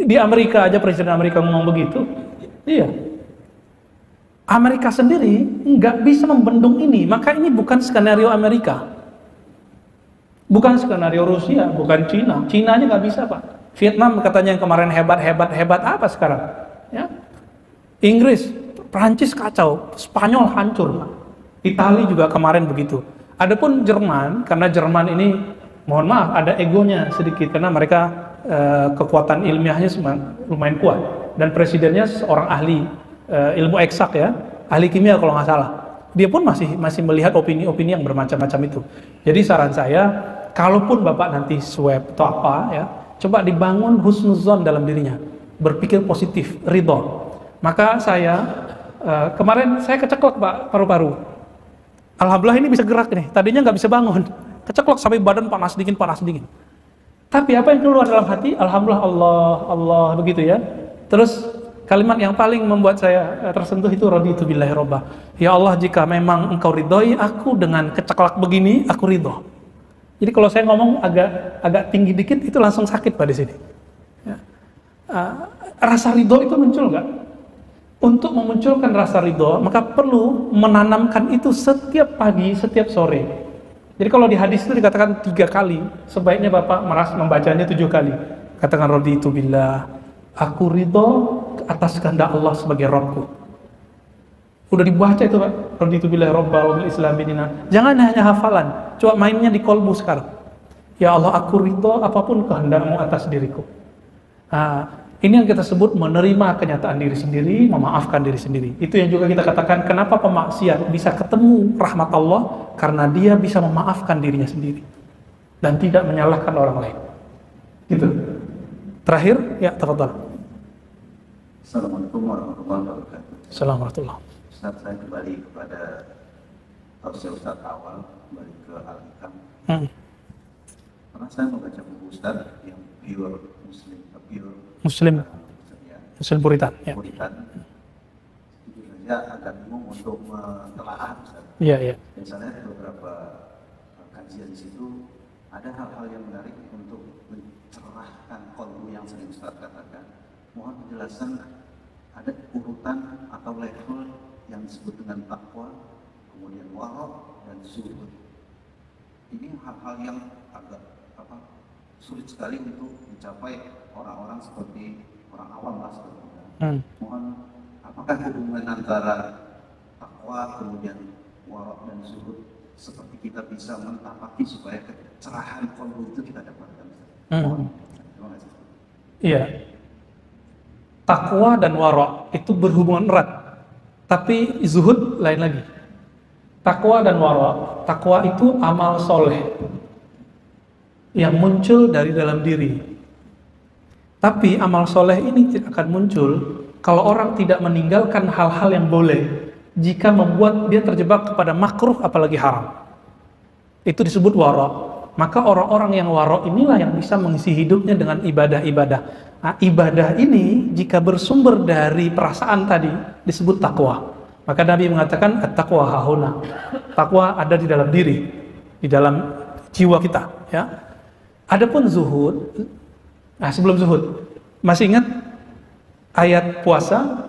Di Amerika aja Presiden Amerika ngomong begitu. Iya. Amerika sendiri nggak bisa membendung ini, maka ini bukan skenario Amerika. Bukan skenario Rusia, bukan Cina. Cina aja nggak bisa Pak. Vietnam katanya yang kemarin hebat apa sekarang? Ya. Inggris, Prancis kacau, Spanyol hancur Pak. Italia juga kemarin begitu. Adapun Jerman, karena Jerman ini mohon maaf ada egonya sedikit karena mereka kekuatan ilmiahnya lumayan kuat dan presidennya seorang ahli ilmu eksak ya, ahli kimia kalau nggak salah. Dia pun masih melihat opini-opini yang bermacam-macam itu. Jadi saran saya, kalaupun Bapak nanti swab atau apa ya, coba dibangun husnuzon dalam dirinya, berpikir positif, ridho. Maka saya kemarin saya keceklek Pak paru-paru. Alhamdulillah ini bisa gerak nih. Tadinya nggak bisa bangun, keceklek sampai badan panas dingin. Tapi apa yang keluar dalam hati? Alhamdulillah, Allah begitu ya. Terus kalimat yang paling membuat saya tersentuh itu raditu billahi robba. Ya Allah, jika memang Engkau ridhoi aku dengan keceklek begini, aku ridho. Jadi kalau saya ngomong agak tinggi dikit itu langsung sakit Pak di sini. Ya. Rasa ridho itu muncul nggak? Untuk memunculkan rasa ridho, maka perlu menanamkan itu setiap pagi, setiap sore. Jadi kalau di hadis itu dikatakan 3 kali, sebaiknya Bapak membacanya 7 kali. Katakan raditu billah, aku ridho atas kehendak Allah sebagai Rabbku. Udah dibaca itu Pak, raditu billahi robba wa bil islam dinina. Jangan hanya hafalan, coba mainnya di kolbu sekarang. Ya Allah, aku ridho apapun kehendakmu atas diriku. Ini yang kita sebut menerima kenyataan diri sendiri, memaafkan diri sendiri. Itu yang juga kita katakan kenapa pemaksiat bisa ketemu rahmat Allah, karena dia bisa memaafkan dirinya sendiri dan tidak menyalahkan orang lain. Gitu. Terakhir, ya tafadhal. Assalamualaikum warahmatullahi wabarakatuh. Assalamualaikum. Ustaz, saya kembali kepada tausiah Ustaz awal, kembali ke Al-Hikam. Pernah saya membaca buku Ustaz yang pure Muslim Puritan. Ya. Puritan. Jujur saja agak bingung untuk mentelaah Ustaz. Iya. Misalnya beberapa kajian di situ ada hal-hal yang menarik untuk mencerahkan kolbu yang sering Ustaz katakan. Mohon penjelasan, ada urutan atau level yang disebut dengan takwa, kemudian wara' dan zuhud. Ini hal-hal yang agak sulit sekali untuk dicapai orang-orang seperti orang awam lah sebetulnya. Mohon, apakah hubungan antara takwa kemudian wara' dan zuhud seperti kita bisa mentapaki supaya kecerahan kolbu itu kita dapatkan? Terima kasih. Iya. Takwa dan wara' itu berhubungan erat, tapi zuhud lain lagi. Takwa dan wara', takwa itu amal soleh yang muncul dari dalam diri. Tapi amal soleh ini tidak akan muncul kalau orang tidak meninggalkan hal-hal yang boleh, jika membuat dia terjebak kepada makruh apalagi haram. Itu disebut wara'. Maka orang-orang yang wara' inilah yang bisa mengisi hidupnya dengan ibadah-ibadah. Nah, ibadah ini jika bersumber dari perasaan tadi disebut takwa. Maka Nabi mengatakan at-taqwa hahuna. Takwa ada di dalam diri, di dalam jiwa kita, ya. Adapun zuhud, sebelum zuhud, masih ingat ayat puasa?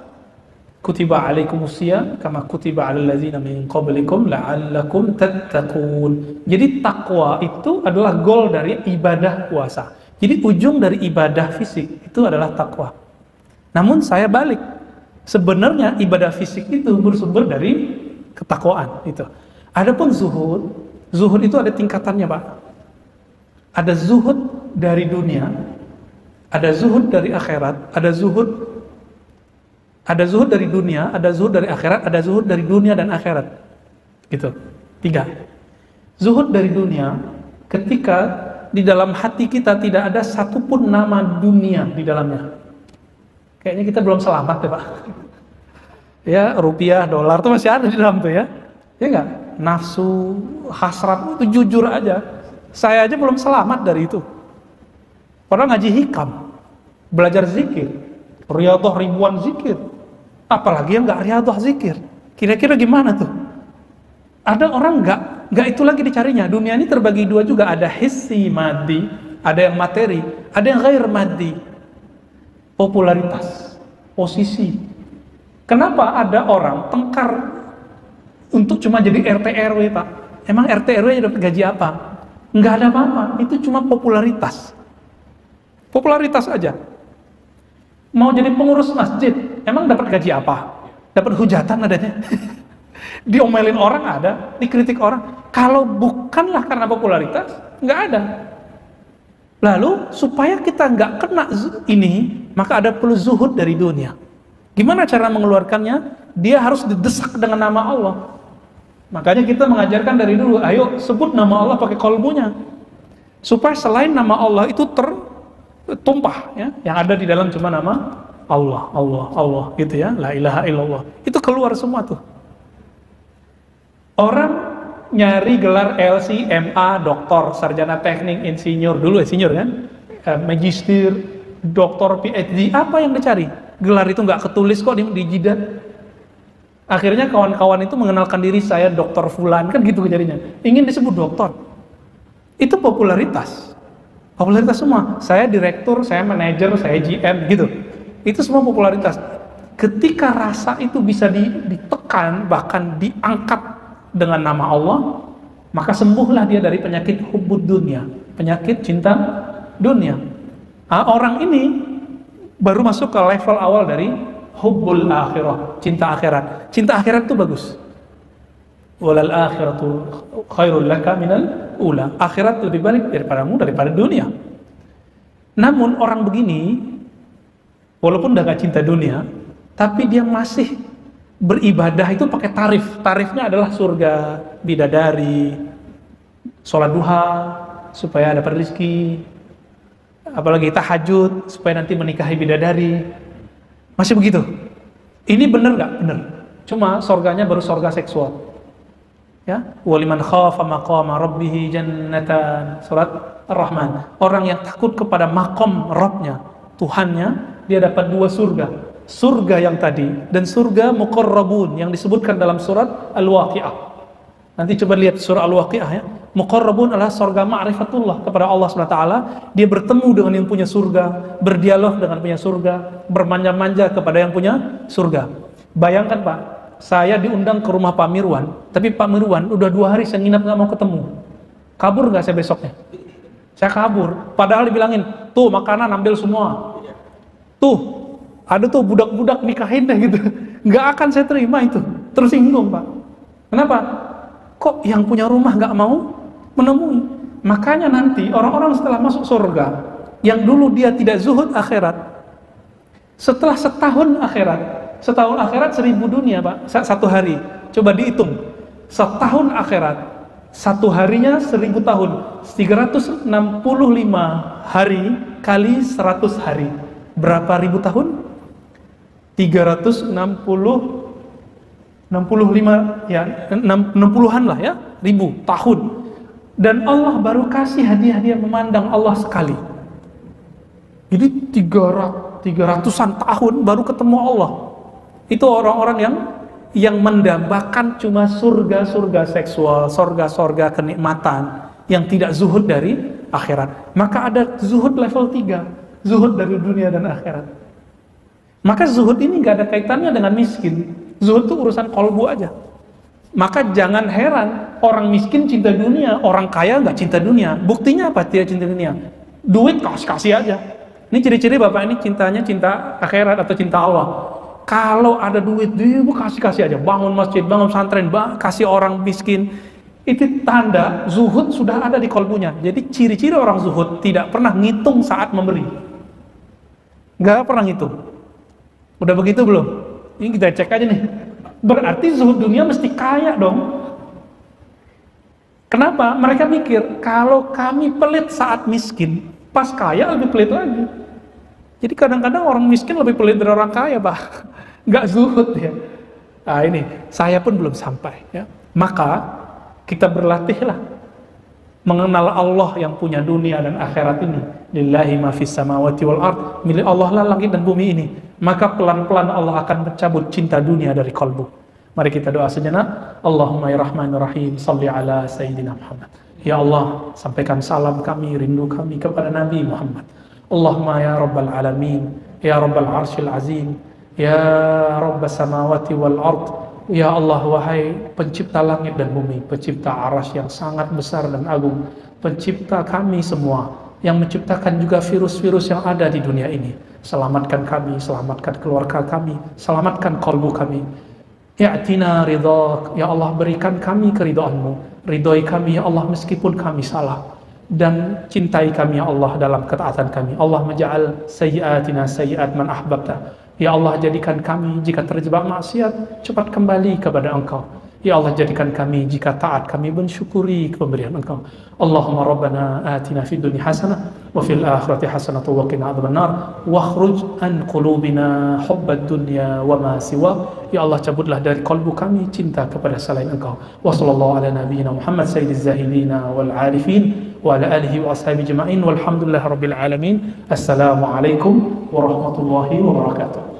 Kutiba alaikumusiyam kama kutiba alal ladzina min qablikum la'allakum tattaqun. Jadi takwa itu adalah goal dari ibadah puasa. Jadi ujung dari ibadah fisik itu adalah takwa. Namun saya balik. Sebenarnya ibadah fisik itu bersumber dari ketakwaan itu. Adapun zuhud itu ada tingkatannya, Pak. Ada zuhud dari dunia, ada zuhud dari akhirat, ada zuhud dari dunia, ada zuhud dari akhirat, ada zuhud dari dunia dan akhirat. Gitu. 3. Zuhud dari dunia ketika di dalam hati kita tidak ada satupun nama dunia di dalamnya. Kayaknya kita belum selamat ya, Pak. Ya, rupiah, dolar itu masih ada di dalam tuh ya. Ya enggak? Nafsu, hasrat itu jujur aja. Saya aja belum selamat dari itu. Padahal ngaji hikam, belajar zikir, riyadhah ribuan zikir. Apalagi yang enggak riyadhah zikir. Kira-kira gimana tuh? Ada orang enggak itu lagi dicarinya. Dunia ini terbagi dua juga, ada hissi maddi, ada yang materi, ada yang ghair maddi. Popularitas, posisi. Kenapa ada orang tengkar untuk cuma jadi RT RW, Pak? Emang RT RW dapat gaji apa? Enggak ada apa-apa, itu cuma popularitas. Popularitas aja. Mau jadi pengurus masjid, emang dapat gaji apa? Dapat hujatan adanya. Diomelin orang ada, dikritik orang. Kalau bukanlah karena popularitas, enggak ada. Lalu supaya kita enggak kena ini, maka ada perlu zuhud dari dunia. Gimana cara mengeluarkannya? Dia harus didesak dengan nama Allah. Makanya kita mengajarkan dari dulu, ayo sebut nama Allah pakai qalbunya. Supaya selain nama Allah itu tertumpah ya, yang ada di dalam cuma nama Allah, Allah, Allah gitu ya, la ilaha illallah. Itu keluar semua tuh. Orang nyari gelar LC, MA, doktor, sarjana teknik, insinyur, dulu insinyur kan, magister, doktor, PhD, apa yang dicari? Gelar itu nggak ketulis kok di jidat. Akhirnya kawan-kawan itu mengenalkan diri, saya dokter fulan, kan gitu jadinya. Ingin disebut dokter. Itu popularitas. Popularitas semua. Saya direktur, saya manajer, saya GM gitu. Itu semua popularitas. Ketika rasa itu bisa ditekan, bahkan diangkat dengan nama Allah, maka sembuhlah dia dari penyakit hubbud dunia, penyakit cinta dunia. Orang ini baru masuk ke level awal dari hubbul akhirah, cinta akhirat. Cinta akhirat itu bagus. Walal akhiratu khairul laka minal ula. Akhirat lebih baik daripada dunia. Namun orang begini, walaupun udah gak cinta dunia, tapi dia masih beribadah itu pakai tarif. Tarifnya adalah surga, bidadari, sholat duha supaya dapat rezeki, apalagi tahajud supaya nanti menikahi bidadari. Masih begitu. Ini benar nggak? Benar. Cuma surganya baru surga seksual. Ya, waliman khafa maqama rabbih jannatan. Surat Ar-Rahman. Orang yang takut kepada maqam Rabbnya, Tuhannya, dia dapat 2 surga. Surga yang tadi dan surga muqarrabun yang disebutkan dalam surat Al-Waqi'ah. Nanti coba lihat surah Al-Waqi'ah ya. Muqarrabun adalah surga ma'rifatullah kepada Allah SWT. Dia bertemu dengan yang punya surga, berdialog dengan punya surga, bermanja-manja kepada yang punya surga. Bayangkan Pak, saya diundang ke rumah Pak Mirwan, tapi Pak Mirwan udah 2 hari saya nginap gak mau ketemu. Kabur gak saya besoknya? Saya kabur, padahal dibilangin, tuh makanan ambil semua. Tuh, ada tuh budak-budak nikahin deh gitu. Gak akan saya terima itu, tersinggung Pak. Kenapa? Kok yang punya rumah gak mau menemui? Makanya nanti orang-orang setelah masuk surga, yang dulu dia tidak zuhud akhirat, setelah setahun akhirat 1000 dunia Pak, 1 hari. Coba dihitung, setahun akhirat, 1 harinya 1000 tahun, 365 hari kali 100 hari. Berapa ribu tahun? 65 ya, 60-an lah ya, ribu tahun. Dan Allah baru kasih hadiah memandang Allah sekali. Jadi 300-an tahun baru ketemu Allah. Itu orang-orang yang mendambakan cuma surga-surga seksual, surga-surga kenikmatan, yang tidak zuhud dari akhirat. Maka ada zuhud level 3, zuhud dari dunia dan akhirat. Maka zuhud ini nggak ada kaitannya dengan miskin. Zuhud itu urusan kolbu aja. Maka jangan heran orang miskin cinta dunia, orang kaya nggak cinta dunia. Buktinya apa dia cinta dunia? Duit kasih aja. Ini ciri-ciri bapak ini cintanya cinta akhirat atau cinta Allah. Kalau ada duit dia kasih aja. Bangun masjid, bangun pesantren, kasih orang miskin. Itu tanda zuhud sudah ada di kolbunya. Jadi ciri-ciri orang zuhud tidak pernah ngitung saat memberi. Nggak pernah ngitung. Udah begitu belum? Ini kita cek aja nih. Berarti zuhud dunia mesti kaya dong. Kenapa? Mereka mikir, kalau kami pelit saat miskin, pas kaya lebih pelit lagi. Jadi kadang-kadang orang miskin lebih pelit dari orang kaya, Pak. Nggak zuhud ya. Nah ini, saya pun belum sampai ya. Maka kita berlatihlah mengenal Allah yang punya dunia dan akhirat ini. Lillahi ma fis samawati wal ard, milik Allah lah langit dan bumi ini. Maka pelan-pelan Allah akan mencabut cinta dunia dari kalbu. Mari kita doa sejenak. Allahumma ya rahmanir rahim, salli ala sayyidina Muhammad. Ya Allah, sampaikan salam kami, rindu kami kepada Nabi Muhammad. Allahumma ya rabbal alamin, ya rabbal arsyil azim, ya rabbas samawati wal ard. Ya Allah, wahai pencipta langit dan bumi, pencipta arasy yang sangat besar dan agung, pencipta kami semua, yang menciptakan juga virus-virus yang ada di dunia ini. Selamatkan kami, selamatkan keluarga kami, selamatkan kalbu kami. I'tina ridhak, ya Allah, berikan kami keridhaan-Mu. Ridhoi kami ya Allah meskipun kami salah, dan cintai kami ya Allah dalam ketaatan kami. Allah maj'al sayyi'atina sayyi'at man ahbabta. Ya Allah, jadikan kami jika terjebak maksiat cepat kembali kepada Engkau. Ya Allah, jadikan kami jika taat kami mensyukuri pemberian Engkau. Allahumma rabbana atina fid dunya hasanah wa fil akhirati hasanah wa qina adzabannar wakhruj an qulubina hubbad dunya wa ma siwa. Ya Allah, cabutlah dari kalbu kami cinta kepada selain Engkau. Wa sallallahu ala nabiyyina Muhammad sayyidiz zahidina wal arifin wa ala alihi wa ashabihi ajma'in walhamdulillahi rabbil alamin. Assalamualaikum warahmatullahi wabarakatuh.